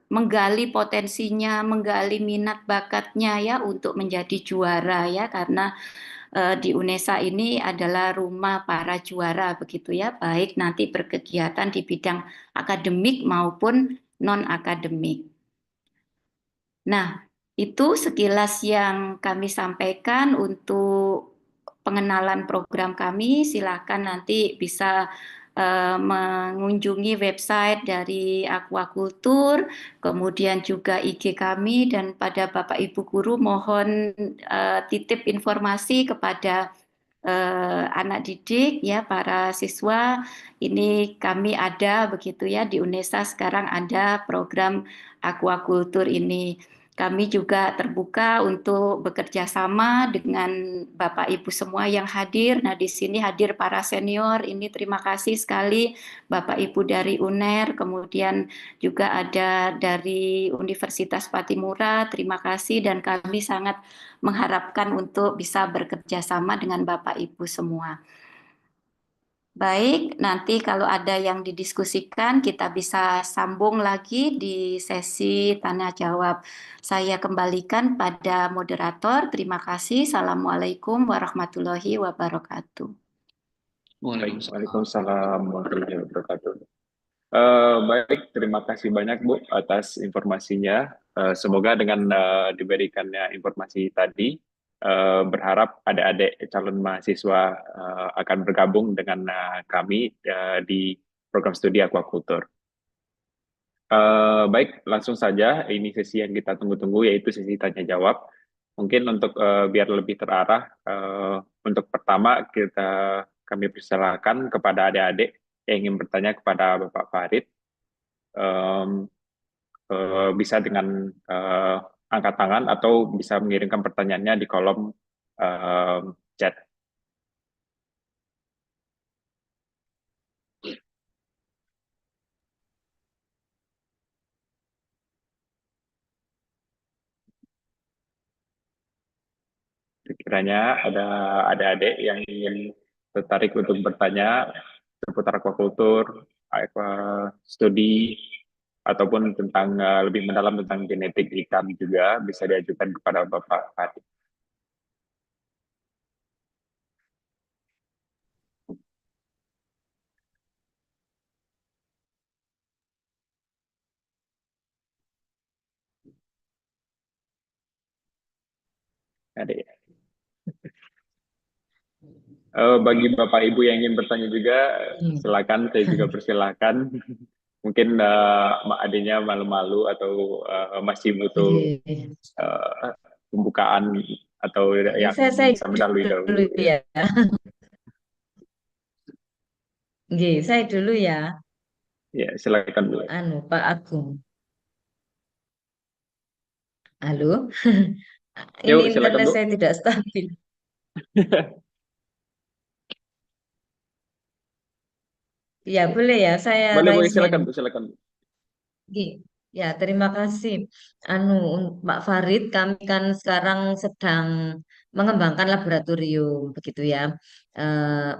menggali potensinya, menggali minat bakatnya ya untuk menjadi juara ya, karena di UNESA ini adalah rumah para juara begitu ya, baik nanti berkegiatan di bidang akademik maupun non-akademik. Nah, itu sekilas yang kami sampaikan untuk pengenalan program kami. Silakan nanti bisa mengunjungi website dari Aquaculture, kemudian juga IG kami, dan pada Bapak Ibu Guru mohon titip informasi kepada anak didik ya, para siswa. Ini kami ada begitu ya, di UNESA sekarang ada program Aquaculture ini. Kami juga terbuka untuk bekerja sama dengan Bapak Ibu semua yang hadir. Nah, di sini hadir para senior. Ini terima kasih sekali Bapak Ibu dari UNER, kemudian juga ada dari Universitas Patimura. Terima kasih, dan kami sangat mengharapkan untuk bisa bekerja sama dengan Bapak Ibu semua. Baik, nanti kalau ada yang didiskusikan kita bisa sambung lagi di sesi tanya jawab. Saya kembalikan pada moderator. Terima kasih. Assalamualaikum warahmatullahi wabarakatuh. Waalaikumsalam warahmatullahi wabarakatuh. Baik, terima kasih banyak Bu atas informasinya. Semoga dengan diberikannya informasi tadi, berharap adik-adik calon mahasiswa akan bergabung dengan kami di program studi aquaculture. Baik, langsung saja. Ini sesi yang kita tunggu-tunggu, yaitu sesi tanya jawab. Mungkin untuk biar lebih terarah, untuk pertama kami persilakan kepada adik-adik yang ingin bertanya kepada Bapak Farid. Bisa dengan angkat tangan atau bisa mengirimkan pertanyaannya di kolom chat. Kiranya ada adik-adik yang ingin tertarik untuk bertanya seputar aquaculture, aqua studi, ataupun tentang lebih mendalam tentang genetik ikan juga bisa diajukan kepada Bapak Fatih. Adik. Bagi Bapak Ibu yang ingin bertanya juga, silakan, saya juga persilahkan. Mungkin adiknya malu-malu atau masih butuh pembukaan atau yang Saya bisa mendalui dulu dahulu. ya. Saya dulu ya. Ya, silakan Bu. Pak Agung. Halo. Ini Yuk, silakan internet Bu. saya tidak stabil. Ya, boleh ya, saya Boleh, raise silakan hand. Bu, silakan. Ya, terima kasih. Pak Farid, kami kan sekarang sedang mengembangkan laboratorium, begitu ya. Eh,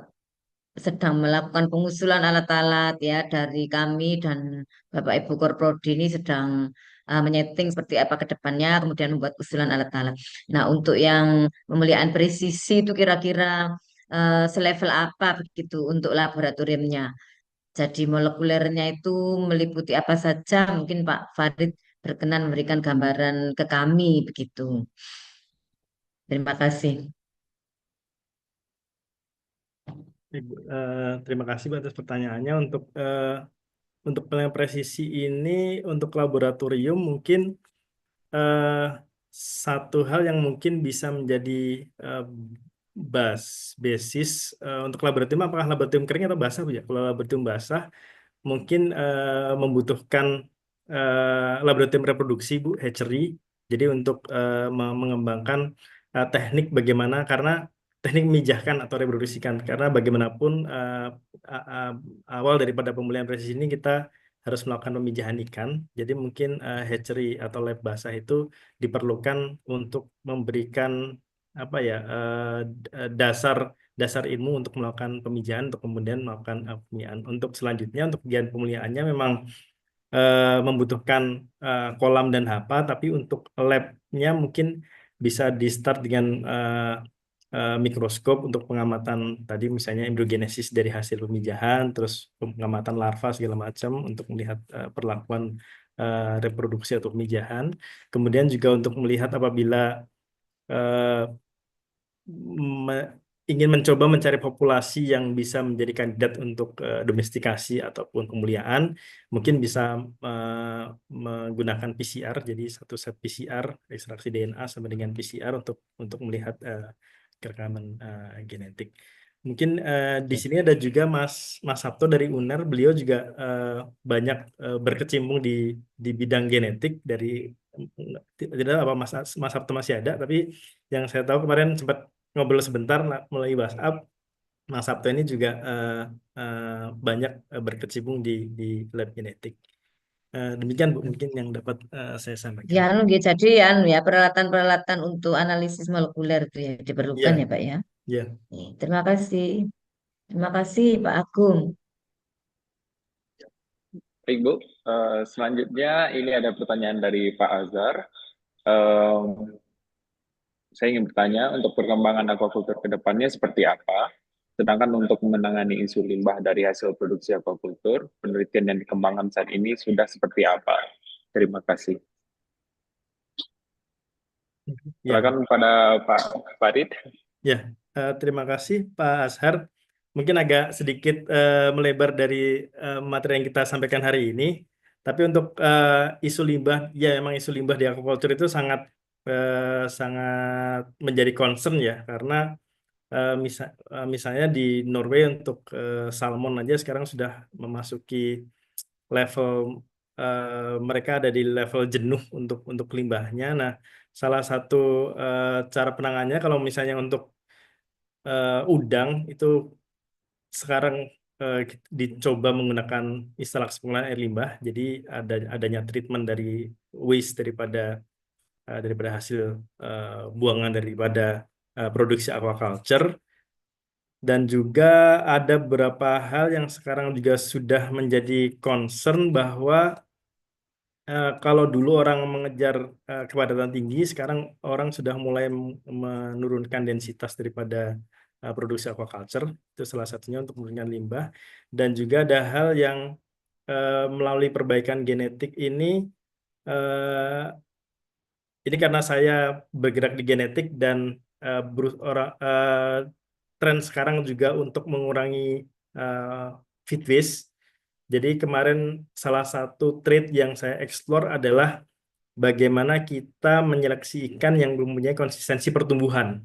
Sedang melakukan pengusulan alat-alat ya dari kami dan Bapak Ibu Korprodi ini sedang menyeting seperti apa ke depannya, kemudian membuat usulan alat-alat. Nah, untuk yang pemeliharaan presisi itu kira-kira selevel apa begitu untuk laboratoriumnya. Jadi molekulernya itu meliputi apa saja, mungkin Pak Farid berkenan memberikan gambaran ke kami begitu. Terima kasih. Ibu, terima kasih Bu atas pertanyaannya. Untuk penilaian presisi ini untuk laboratorium mungkin eh, satu hal yang mungkin bisa menjadi eh, basis untuk laboratorium, apakah laboratorium kering atau basah Bu ya? Kalau laboratorium basah mungkin membutuhkan laboratorium reproduksi Bu, hatchery. Jadi untuk mengembangkan teknik bagaimana, karena teknik memijahkan atau reproduksikan, karena bagaimanapun awal daripada pemulihan presisi ini kita harus melakukan pemijahan ikan. Jadi mungkin hatchery atau lab basah itu diperlukan untuk memberikan apa ya dasar dasar ilmu untuk melakukan pemijahan, untuk kemudian melakukan pemulihan. Untuk selanjutnya untuk bagian pemulihaannya memang membutuhkan kolam dan HPA, tapi untuk labnya mungkin bisa di start dengan mikroskop untuk pengamatan tadi misalnya embryogenesis dari hasil pemijahan, terus pengamatan larva segala macam untuk melihat perlakuan reproduksi atau pemijahan. Kemudian juga untuk melihat apabila eh, ingin mencoba mencari populasi yang bisa menjadi kandidat untuk domestikasi ataupun pemuliaan, mungkin bisa menggunakan PCR, jadi satu set PCR, ekstraksi DNA sama dengan PCR untuk melihat kerekaman genetik. Mungkin di sini ada juga Mas Sabto dari UNER, beliau juga banyak berkecimpung di bidang genetik dari tidak tahu apa Mas Sabto masih ada, tapi yang saya tahu kemarin sempat ngobrol sebentar melalui WhatsApp, Mas Sabto ini juga banyak berkecimpung di lab genetik. Demikian Bu, mungkin yang dapat saya sampaikan. Ya, jadi peralatan-peralatan untuk analisis molekuler itu ya diperlukan Iya, ya, Pak ya. iya. Terima kasih. Terima kasih Pak Agung. Baik Bu, selanjutnya ini ada pertanyaan dari Pak Azhar. Saya ingin bertanya untuk perkembangan aquaculture ke depannya seperti apa? Sedangkan untuk menangani isu limbah dari hasil produksi aquaculture, penelitian yang dikembangkan saat ini sudah seperti apa? Terima kasih. Ya, Silakan pada Pak Farid. ya. Terima kasih Pak Ashar. Mungkin agak sedikit melebar dari materi yang kita sampaikan hari ini. Tapi untuk isu limbah, ya emang isu limbah di aquaculture itu sangat menjadi concern ya, karena misalnya di Norway untuk salmon aja sekarang sudah memasuki level mereka ada di level jenuh untuk limbahnya. Nah, salah satu cara penanganannya kalau misalnya untuk udang itu sekarang dicoba menggunakan instalasi pengolahan air limbah. Jadi adanya treatment dari waste daripada hasil buangan daripada produksi aquaculture. Dan juga ada beberapa hal yang sekarang juga sudah menjadi concern bahwa kalau dulu orang mengejar kepadatan tinggi, sekarang orang sudah mulai menurunkan densitas daripada produksi aquaculture. Itu salah satunya untuk menurunkan limbah. Dan juga ada hal yang melalui perbaikan genetik ini karena saya bergerak di genetik dan tren sekarang juga untuk mengurangi feed waste. Jadi kemarin salah satu trait yang saya explore adalah bagaimana kita menyeleksi ikan yang mempunyai konsistensi pertumbuhan.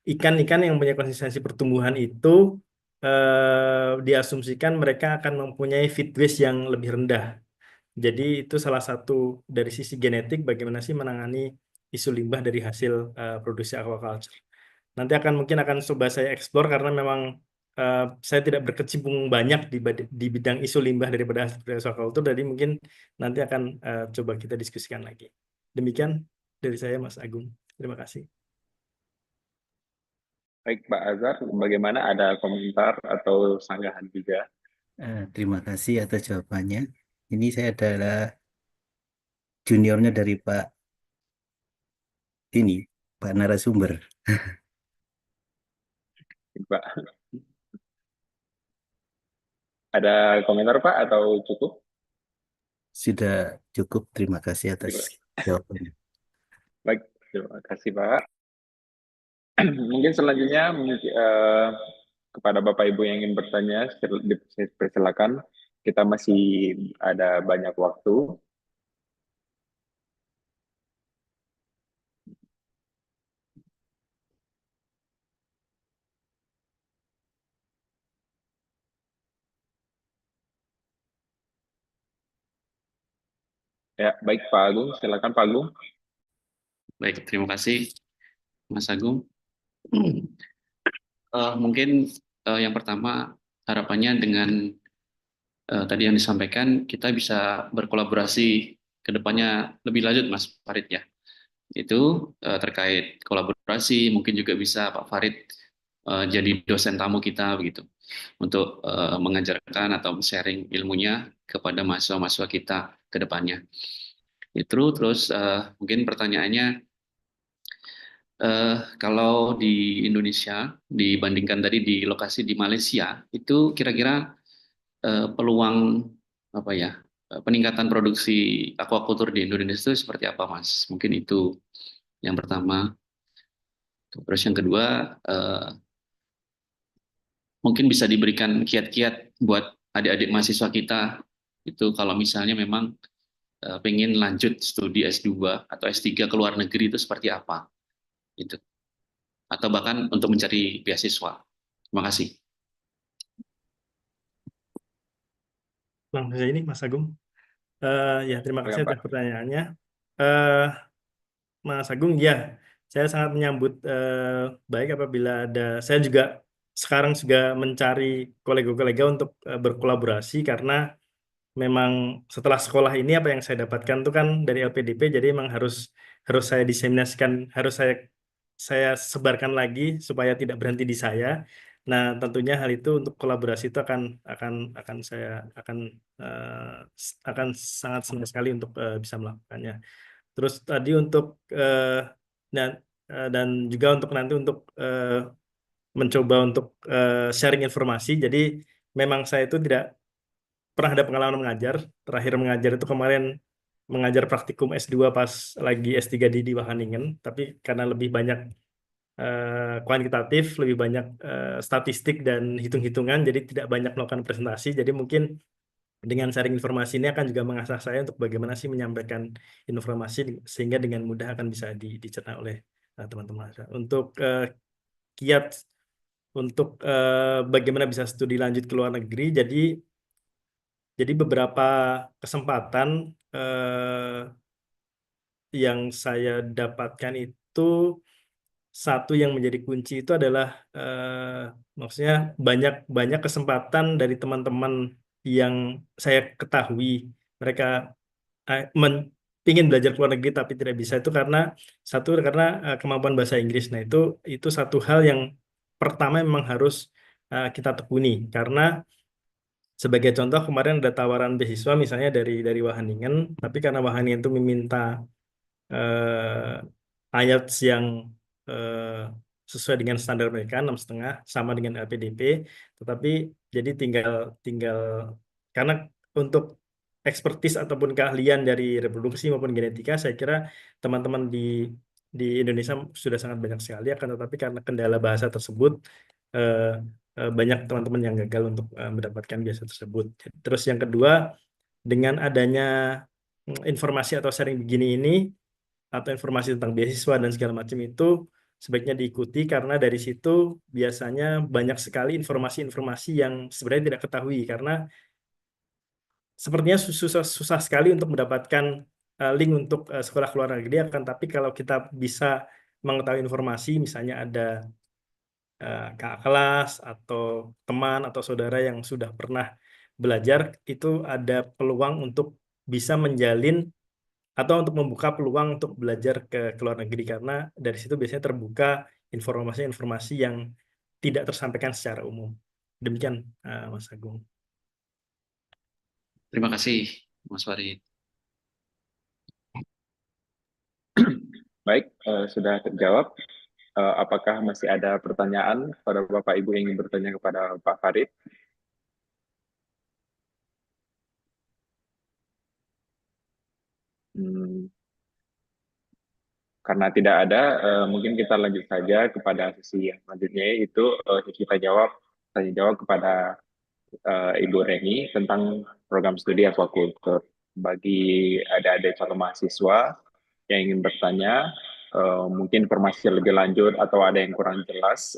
Ikan-ikan yang mempunyai konsistensi pertumbuhan itu diasumsikan mereka akan mempunyai feed waste yang lebih rendah. Jadi itu salah satu dari sisi genetik bagaimana sih menangani isu limbah dari hasil produksi aquaculture. Nanti mungkin akan coba saya explore karena memang saya tidak berkecimpung banyak di bidang isu limbah daripada hasil produksi aquaculture. Jadi mungkin nanti akan coba kita diskusikan lagi. Demikian dari saya, Mas Agung. Terima kasih. Baik, Pak Azhar, bagaimana, ada komentar atau sanggahan juga? Terima kasih atas jawabannya. Ini saya adalah juniornya dari Pak narasumber. Pak, ada komentar Pak atau cukup? Sudah cukup, terima kasih atas jawabannya. Baik, terima kasih Pak. Mungkin selanjutnya kepada Bapak Ibu yang ingin bertanya, persilakan. Kita masih ada banyak waktu. Ya, baik Pak Agung, silakan Pak Agung. Baik, terima kasih Mas Agung. Mungkin yang pertama harapannya dengan tadi yang disampaikan kita bisa berkolaborasi ke depannya lebih lanjut, Mas Farid ya. Itu terkait kolaborasi, mungkin juga bisa Pak Farid jadi dosen tamu kita begitu untuk mengajarkan atau sharing ilmunya kepada mahasiswa-mahasiswa kita ke depannya. Itu terus mungkin pertanyaannya, kalau di Indonesia dibandingkan tadi di lokasi di Malaysia, itu kira-kira peluang apa ya, peningkatan produksi aquaculture di Indonesia itu seperti apa, Mas? Mungkin itu yang pertama. Terus yang kedua, mungkin bisa diberikan kiat-kiat buat adik-adik mahasiswa kita itu kalau misalnya memang pengen lanjut studi S2 atau S3 ke luar negeri itu seperti apa, itu, atau bahkan untuk mencari beasiswa. Terima kasih. Langsung saja ini, Mas Agung. Ya, terima kasih atas pertanyaannya. Mas Agung, ya, saya sangat menyambut baik apabila saya juga sekarang juga mencari kolega-kolega untuk berkolaborasi karena memang setelah sekolah ini apa yang saya dapatkan itu kan dari LPDP, jadi memang harus saya diseminasikan, harus saya sebarkan lagi supaya tidak berhenti di saya. Nah, tentunya hal itu untuk kolaborasi itu akan sangat senang sekali untuk bisa melakukannya. Terus tadi untuk dan juga untuk nanti untuk mencoba untuk sharing informasi. Jadi memang saya itu tidak pernah ada pengalaman mengajar. Terakhir mengajar itu kemarin mengajar praktikum S2 pas lagi S3 di Wageningen. Tapi karena lebih banyak kuantitatif, lebih banyak statistik dan hitung-hitungan, jadi tidak banyak melakukan presentasi. Jadi mungkin dengan sharing informasi ini akan juga mengasah saya untuk bagaimana sih menyampaikan informasi sehingga dengan mudah akan bisa dicerna oleh teman-teman. Untuk kiat untuk bagaimana bisa studi lanjut ke luar negeri, jadi beberapa kesempatan yang saya dapatkan itu, satu yang menjadi kunci itu adalah maksudnya banyak kesempatan dari teman-teman yang saya ketahui mereka ingin belajar ke luar negeri tapi tidak bisa itu karena satu karena kemampuan bahasa Inggris. Nah, itu satu hal yang pertama memang harus kita tekuni karena sebagai contoh kemarin ada tawaran beasiswa misalnya dari Wageningen, tapi karena Wageningen itu meminta IELTS yang eh, sesuai dengan standar mereka 6,5 sama dengan LPDP, tetapi jadi tinggal tinggal karena untuk ekspertis ataupun keahlian dari reproduksi maupun genetika, saya kira teman-teman di Indonesia sudah sangat banyak sekali, akan tetapi karena kendala bahasa tersebut eh, banyak teman-teman yang gagal untuk mendapatkan biasa tersebut. Terus yang kedua, dengan adanya informasi atau sharing begini ini atau informasi tentang beasiswa dan segala macam itu sebaiknya diikuti karena dari situ biasanya banyak sekali informasi-informasi yang sebenarnya tidak ketahui karena sepertinya susah sekali untuk mendapatkan link untuk sekolah ke luar negeri, akan tapi kalau kita bisa mengetahui informasi misalnya ada kakak kelas atau teman atau saudara yang sudah pernah belajar, itu ada peluang untuk bisa menjalin atau untuk membuka peluang untuk belajar ke luar negeri karena dari situ biasanya terbuka informasi-informasi yang tidak tersampaikan secara umum. Demikian, Mas Agung. Terima kasih, Mas Farid. Baik, sudah terjawab. Apakah masih ada pertanyaan pada Bapak Ibu yang ingin bertanya kepada Pak Farid? Karena tidak ada, mungkin kita lanjut saja kepada sesi yang selanjutnya, yaitu sesi tanya jawab kepada Ibu Reni tentang program studi aquaculture. Bagi adik-adik calon mahasiswa yang ingin bertanya, mungkin informasi lebih lanjut atau ada yang kurang jelas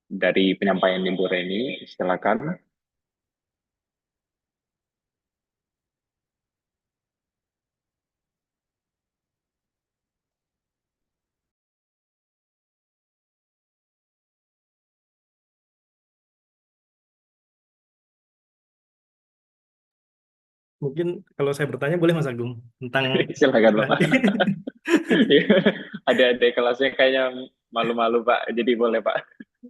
dari penyampaian Ibu Reni, silakan. Mungkin kalau saya bertanya boleh Mas Agung tentang Silakan Bapak. Ada kelasnya kayaknya malu-malu Pak, jadi boleh Pak.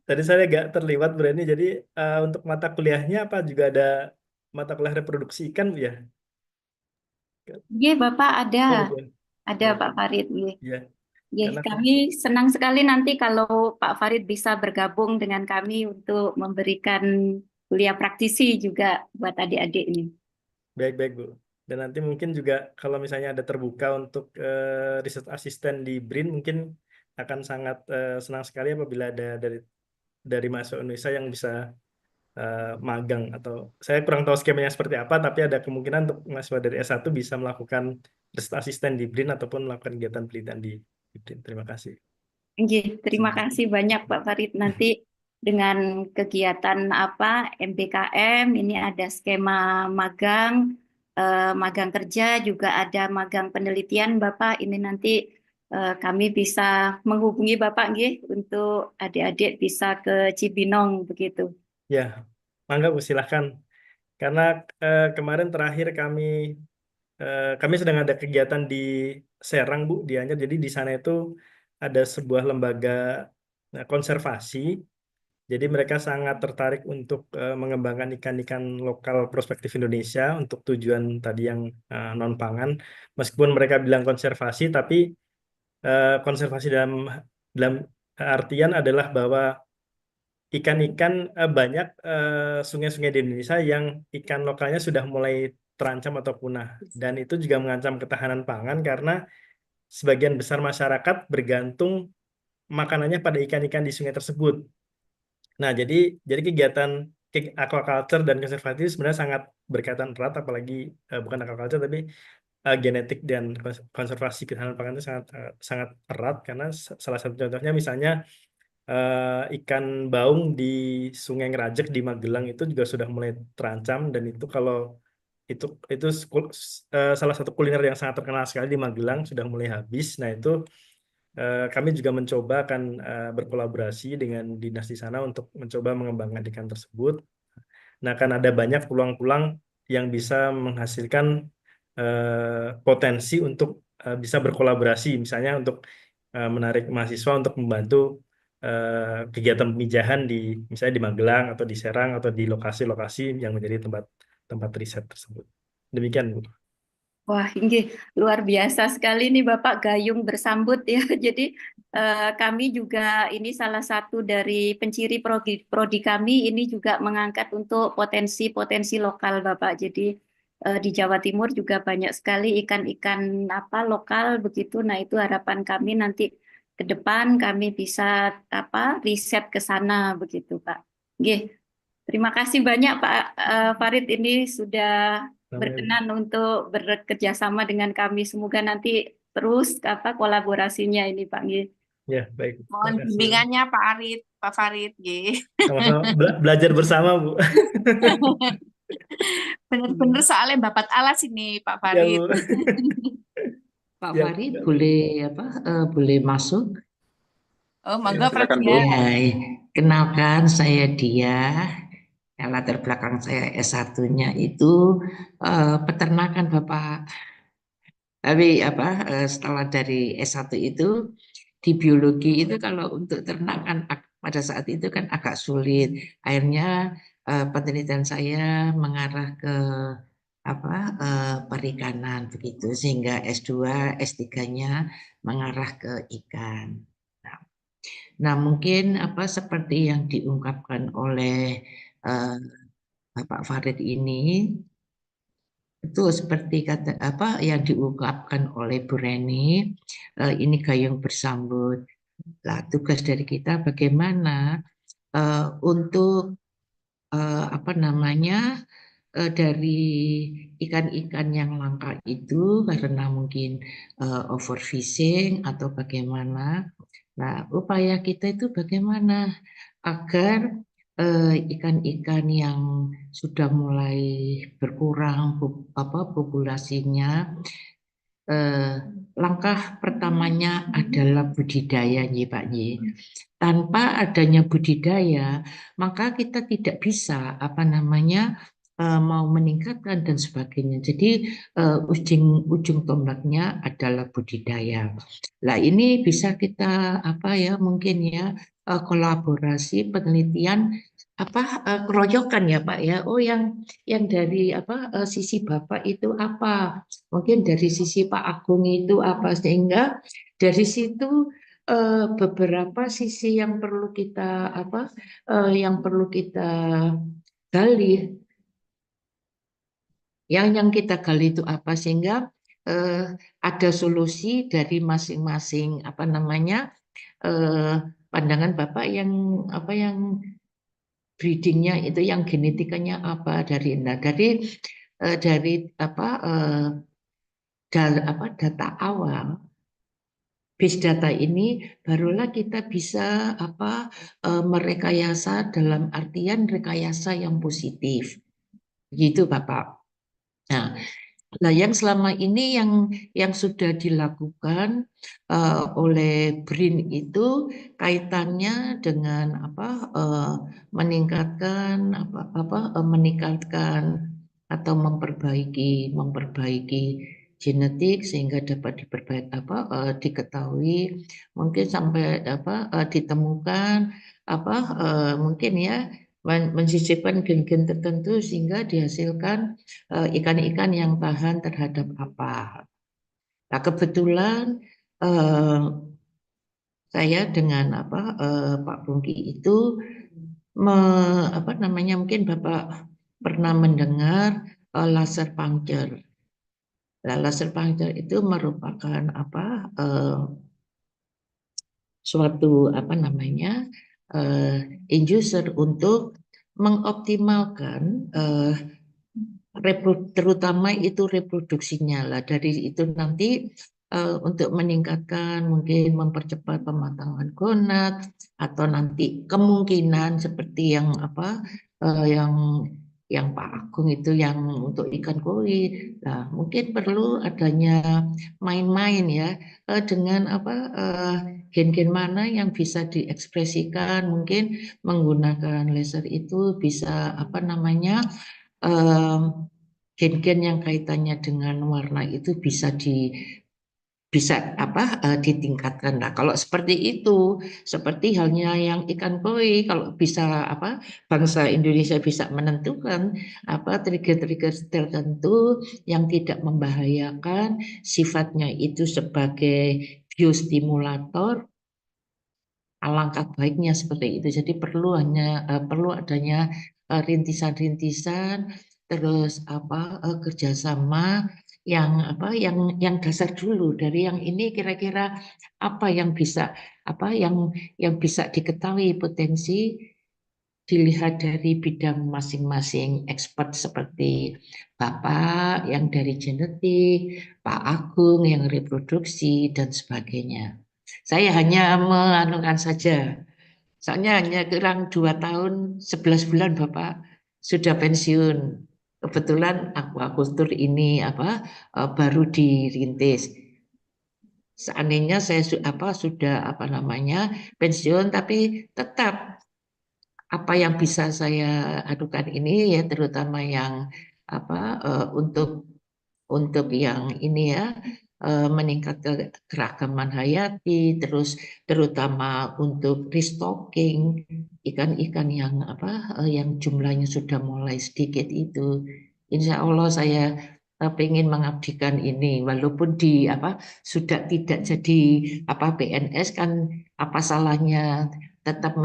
Tadi saya agak terlibat berani, jadi untuk mata kuliahnya apa juga ada mata kuliah reproduksi ikan Bu, ya? Iya, Bapak ada. Oh, betul. Ada Ya, Pak Farid. Iya. ya. Iya, Karena kami senang sekali nanti kalau Pak Farid bisa bergabung dengan kami untuk memberikan kuliah praktisi juga buat adik-adik ini. baik-baik Bu. Dan nanti mungkin juga kalau misalnya ada terbuka untuk research assistant di BRIN, mungkin akan sangat senang sekali apabila ada dari mahasiswa Indonesia yang bisa magang, atau saya kurang tahu skemanya seperti apa, tapi ada kemungkinan untuk mahasiswa dari S1 bisa melakukan research assistant di BRIN ataupun melakukan kegiatan penelitian di BRIN. Terima kasih. Iya, terima kasih banyak Pak Farid. Nanti dengan kegiatan apa MBKM ini ada skema magang, magang kerja, juga ada magang penelitian Bapak. Ini nanti kami bisa menghubungi Bapak nggih, untuk adik-adik bisa ke Cibinong begitu. Ya, mangga Bu, silahkan. Karena kemarin terakhir kami sedang ada kegiatan di Serang Bu, di Anyer. Jadi di sana itu ada sebuah lembaga konservasi. Jadi mereka sangat tertarik untuk mengembangkan ikan-ikan lokal prospektif Indonesia untuk tujuan tadi yang non pangan. Meskipun mereka bilang konservasi, tapi konservasi dalam artian adalah bahwa ikan-ikan banyak sungai-sungai di Indonesia yang ikan lokalnya sudah mulai terancam atau punah, dan itu juga mengancam ketahanan pangan karena sebagian besar masyarakat bergantung makanannya pada ikan-ikan di sungai tersebut. Nah, jadi kegiatan aquaculture dan konservasi itu sebenarnya sangat berkaitan erat, apalagi bukan aquaculture tapi genetik dan konservasi ketahanan pangan itu sangat sangat erat karena salah satu contohnya misalnya ikan baung di Sungai Ngerajek di Magelang itu juga sudah mulai terancam, dan itu kalau itu salah satu kuliner yang sangat terkenal sekali di Magelang sudah mulai habis. Nah, itu kami juga mencoba akan berkolaborasi dengan dinas di sana untuk mencoba mengembangkan ikan tersebut. Nah, akan ada banyak peluang-peluang yang bisa menghasilkan potensi untuk bisa berkolaborasi, misalnya untuk menarik mahasiswa untuk membantu kegiatan pemijahan di misalnya di Magelang atau di Serang atau di lokasi-lokasi yang menjadi tempat tempat riset tersebut. Demikian, Bu. Wah, ini luar biasa sekali nih Bapak gayung bersambut ya. Jadi kami juga ini salah satu dari penciri prodi kami ini juga mengangkat untuk potensi-potensi lokal Bapak. Jadi di Jawa Timur juga banyak sekali ikan-ikan apa lokal begitu. Nah, itu harapan kami nanti ke depan kami bisa apa riset ke sana begitu Pak. Nggih. Terima kasih banyak Pak Farid ini sudah Namanya, Bu. berkenan untuk bekerja sama dengan kami. Semoga nanti terus apa kolaborasinya ini Pak. Nggih. Ya, baik. Mohon Terima kasih, Bu. bimbingannya Pak Farid, nggih. Sama-sama belajar bersama, Bu. Bener-bener soalnya babat alas ini Pak Ya, Farid. Bu. Pak Ya, Farid boleh boleh masuk? Oh, ya, monggo Silakan, Bu. Praja. Ya, kenalkan saya Dia. Ya, latar belakang saya S1-nya itu peternakan Bapak. Tapi setelah dari S1 itu di biologi itu kalau untuk ternak kan pada saat itu kan agak sulit. Akhirnya penelitian saya mengarah ke perikanan begitu sehingga S2, S3-nya mengarah ke ikan. Nah, mungkin seperti yang diungkapkan oleh Bapak Farid ini itu seperti kata yang diungkapkan oleh Bu Reni, ini gayung bersambut. Nah, tugas dari kita bagaimana untuk dari ikan-ikan yang langka itu karena mungkin overfishing atau bagaimana. Nah, upaya kita itu bagaimana agar ikan-ikan yang sudah mulai berkurang populasinya, langkah pertamanya adalah budidaya, Pak Nyi. Tanpa adanya budidaya, maka kita tidak bisa mau meningkatkan dan sebagainya. Jadi ujung tombaknya adalah budidaya. Nah, ini bisa kita mungkin ya kolaborasi penelitian keroyokan ya Pak ya. Oh, yang dari sisi Bapak itu apa? Mungkin dari sisi Pak Agung itu apa, sehingga dari situ beberapa sisi yang perlu kita gali. Yang kita gali itu apa, sehingga ada solusi dari masing-masing pandangan Bapak yang breedingnya itu, yang genetikanya apa dari data awal. Base data ini barulah kita bisa merekayasa dalam artian rekayasa yang positif. Begitu Bapak. Nah, yang selama ini yang sudah dilakukan oleh BRIN itu kaitannya dengan meningkatkan atau memperbaiki genetik sehingga dapat diketahui, mungkin sampai ditemukan mungkin ya mensisipkan gen-gen tertentu sehingga dihasilkan ikan-ikan yang tahan terhadap apa. Nah, kebetulan saya dengan Pak Bungki itu mungkin Bapak pernah mendengar laser puncture. Nah, laser puncture itu merupakan suatu inducer untuk mengoptimalkan terutama itu reproduksinya lah. Dari itu nanti untuk meningkatkan, mungkin mempercepat pematangan gonad, atau nanti kemungkinan seperti yang Pak Agung itu yang untuk ikan koi. Nah, mungkin perlu adanya main-main ya dengan gen-gen mana yang bisa diekspresikan, mungkin menggunakan laser itu bisa gen-gen yang kaitannya dengan warna itu bisa ditingkatkan. Nah, kalau seperti itu, seperti halnya yang ikan koi, kalau bisa bangsa Indonesia bisa menentukan trigger-trigger tertentu yang tidak membahayakan, sifatnya itu sebagai biostimulator, alangkah baiknya seperti itu. Jadi perlu adanya rintisan-rintisan, terus kerjasama yang dasar dulu dari yang ini kira-kira apa yang bisa diketahui potensi dilihat dari bidang masing-masing expert seperti Bapak yang dari genetik, Pak Agung yang reproduksi dan sebagainya. Saya hanya menganukan saja. Soalnya hanya kurang 2 tahun 11 bulan Bapak sudah pensiun. Kebetulan aquaculture ini baru dirintis. Seandainya saya sudah pensiun, tapi tetap apa yang bisa saya adukan ini ya, terutama yang untuk yang ini ya, meningkat keragaman hayati, terus terutama untuk restocking ikan-ikan yang jumlahnya sudah mulai sedikit itu. Insya Allah saya ingin mengabdikan ini, walaupun sudah tidak jadi PNS, kan apa salahnya tetap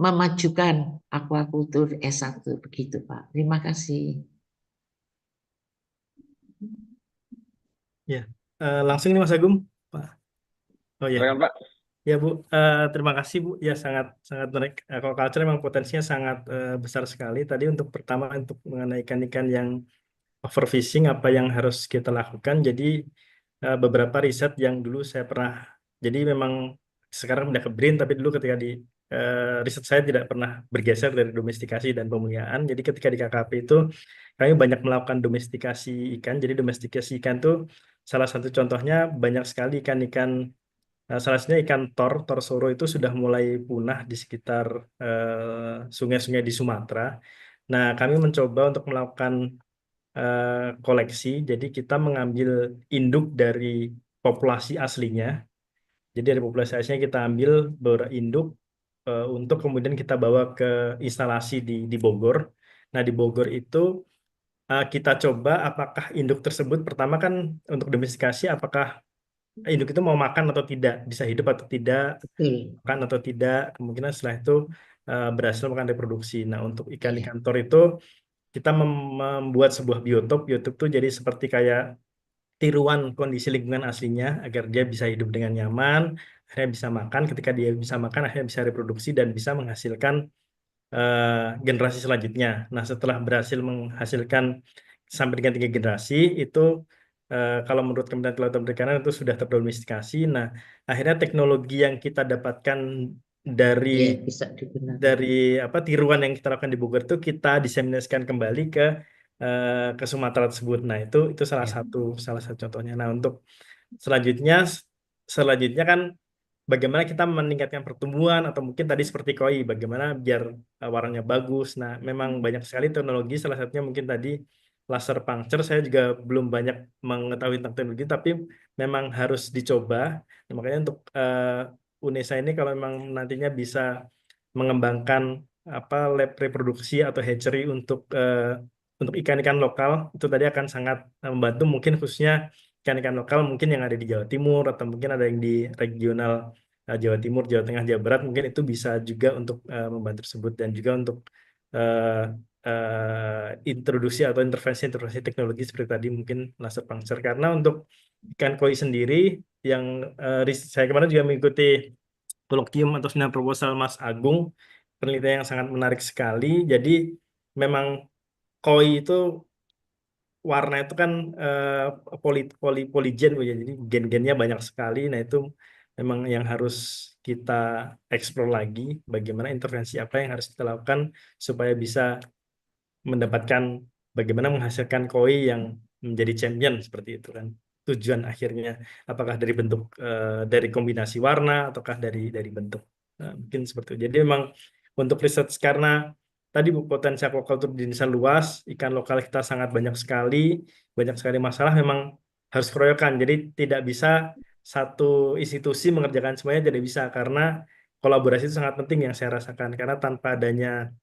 memajukan aquaculture S1 begitu Pak. Terima kasih. Ya, langsung nih Mas Agung, Pak. Oh ya, Silakan, Pak. ya Bu. Terima kasih Bu. Ya sangat sangat menarik. Aquaculture memang potensinya sangat besar sekali. Tadi untuk pertama untuk mengenai ikan-ikan yang overfishing, apa yang harus kita lakukan. Jadi beberapa riset yang dulu saya pernah. Jadi memang sekarang udah ke BRIN, tapi dulu ketika di riset saya tidak pernah bergeser dari domestikasi dan pemuliaan. Jadi ketika di KKP itu kami banyak melakukan domestikasi ikan. Jadi domestikasi ikan tuh salah satu contohnya banyak sekali ikan-ikan, salah satunya ikan tor soro itu sudah mulai punah di sekitar sungai-sungai di Sumatera. Nah, kami mencoba untuk melakukan koleksi. Jadi kita mengambil induk dari populasi aslinya. Jadi dari populasi aslinya kita ambil beberapa induk untuk kemudian kita bawa ke instalasi di Bogor. Nah, di Bogor itu kita coba apakah induk tersebut pertama kan untuk domestikasi, apakah induk itu mau makan atau tidak, bisa hidup atau tidak, Betul. makan atau tidak. Kemungkinan setelah itu berhasil melakukan reproduksi. Nah, untuk Iya. ikan-ikan tor itu kita membuat sebuah biotop. Biotop itu jadi seperti kayak tiruan kondisi lingkungan aslinya agar dia bisa hidup dengan nyaman, akhirnya bisa makan. Ketika dia bisa makan, akhirnya bisa reproduksi dan bisa menghasilkan generasi selanjutnya. Nah, setelah berhasil menghasilkan sampai dengan 3 generasi, itu kalau menurut Kementerian Kelautan dan Perikanan itu sudah terdomestikasi. Nah, akhirnya teknologi yang kita dapatkan dari Iya, bisa digunakan. tiruan yang kita lakukan di Bogor itu kita diseminasikan kembali ke Sumatera tersebut. Nah, itu salah Ya. satu contohnya. Nah, untuk selanjutnya kan bagaimana kita meningkatkan pertumbuhan atau mungkin tadi seperti koi, bagaimana biar warnanya bagus. Nah, memang banyak sekali teknologi, salah satunya mungkin tadi laser puncture. Saya juga belum banyak mengetahui tentang teknologi, tapi memang harus dicoba. Nah, makanya untuk UNESA ini kalau memang nantinya bisa mengembangkan lab reproduksi atau hatchery untuk ikan-ikan lokal, itu tadi akan sangat membantu, mungkin khususnya ikan-ikan lokal mungkin yang ada di Jawa Timur atau mungkin ada yang di regional Jawa Timur, Jawa Tengah, Jawa Barat, mungkin itu bisa juga untuk membantu tersebut, dan juga untuk eh, introduksi atau intervensi teknologi seperti tadi mungkin laser puncture. Karena untuk ikan koi sendiri yang saya kemarin juga mengikuti kolokvium atau seminar proposal Mas Agung, penelitian yang sangat menarik sekali. Jadi memang koi itu warna itu kan poligen Bu, ya. Jadi gen-gennya banyak sekali. Nah, itu memang yang harus kita eksplor lagi, bagaimana intervensi apa yang harus kita lakukan supaya bisa mendapatkan bagaimana menghasilkan koi yang menjadi champion seperti itu kan. Tujuan akhirnya apakah dari bentuk dari kombinasi warna ataukah dari bentuk, mungkin seperti itu. Jadi memang untuk research, karena tadi Bu, potensi aquaculture di Indonesia luas, ikan lokal kita sangat banyak sekali masalah memang harus keroyokan. Jadi tidak bisa satu institusi mengerjakan semuanya, tidak bisa karena kolaborasi itu sangat penting yang saya rasakan. Karena tanpa adanya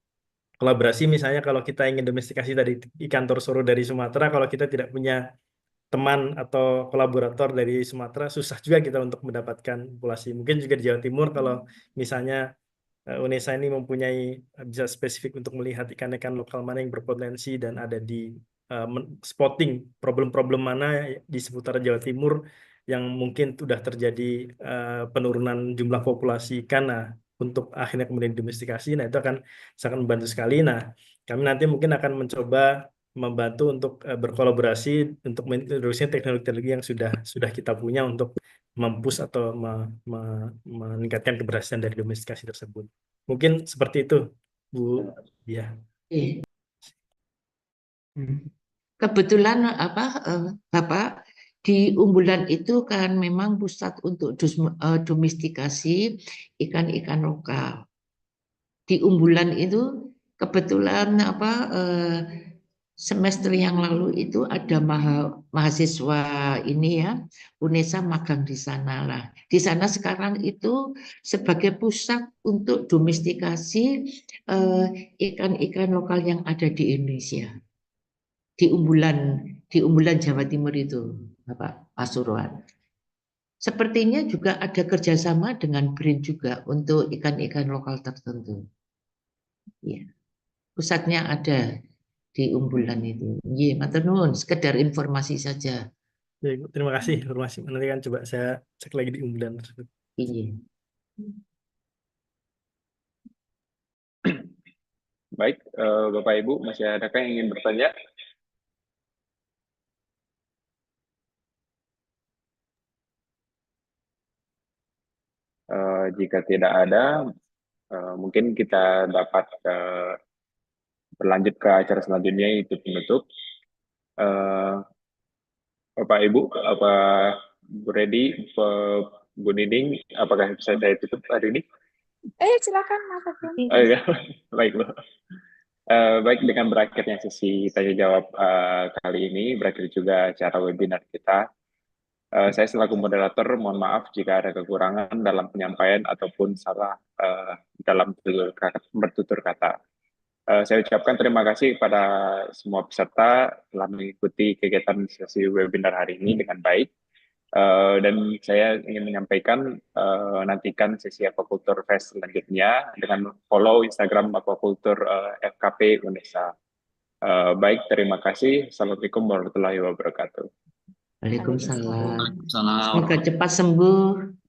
kolaborasi, misalnya kalau kita ingin domestikasi dari ikan torsoro dari Sumatera, kalau kita tidak punya teman atau kolaborator dari Sumatera, susah juga kita untuk mendapatkan populasi. Mungkin juga di Jawa Timur kalau misalnya UNESA ini mempunyai bisa spesifik untuk melihat ikan-ikan lokal mana yang berpotensi dan ada di spotting problem-problem mana di seputar Jawa Timur yang mungkin sudah terjadi penurunan jumlah populasi ikan. Nah, untuk akhirnya kemudian didomestikasi, nah itu akan sangat membantu sekali. Nah, kami nanti mungkin akan mencoba membantu untuk berkolaborasi untuk mengintroduksi teknologi-teknologi yang sudah kita punya untuk mempush atau meningkatkan keberhasilan dari domestikasi tersebut. Mungkin seperti itu, Bu. Ya. Iya. Kebetulan Bapak di Umbulan itu kan memang pusat untuk domestikasi ikan-ikan lokal. Di Umbulan itu kebetulan semester yang lalu itu ada mahasiswa ini ya, UNESA magang di sana lah. Di sana sekarang itu sebagai pusat untuk domestikasi ikan-ikan lokal yang ada di Indonesia. Di Umbulan Jawa Timur itu, Bapak Pasuruan. Sepertinya juga ada kerjasama dengan BRIN juga untuk ikan-ikan lokal tertentu. Ya. Pusatnya ada di Umbulan itu. Iya, matur nuwun, sekedar informasi saja. Baik, Bu. Terima kasih informasi. Nanti kan coba saya cek lagi di Umbulan tersebut. Iya. Baik, Bapak Ibu, masih adakah yang ingin bertanya? Jika tidak ada, mungkin kita dapat berlanjut ke acara selanjutnya, yaitu penutup. Bapak Ibu, apa Bu Redi, Bu Nining, apakah bisa saya tutup hari ini? Silakan Mas Agung. Oh iya, baik Bu. Baik, dengan berakhirnya sesi tanya jawab kali ini, berakhir juga acara webinar kita. Saya selaku moderator mohon maaf jika ada kekurangan dalam penyampaian ataupun salah dalam bertutur kata. Saya ucapkan terima kasih pada semua peserta telah mengikuti kegiatan sesi webinar hari ini dengan baik. Dan saya ingin menyampaikan nantikan sesi Aquaculture Fest selanjutnya dengan follow Instagram Aquaculture FKP UNESA. Baik, terima kasih. Assalamualaikum warahmatullahi wabarakatuh. Waalaikumsalam. Salam. Semoga cepat sembuh.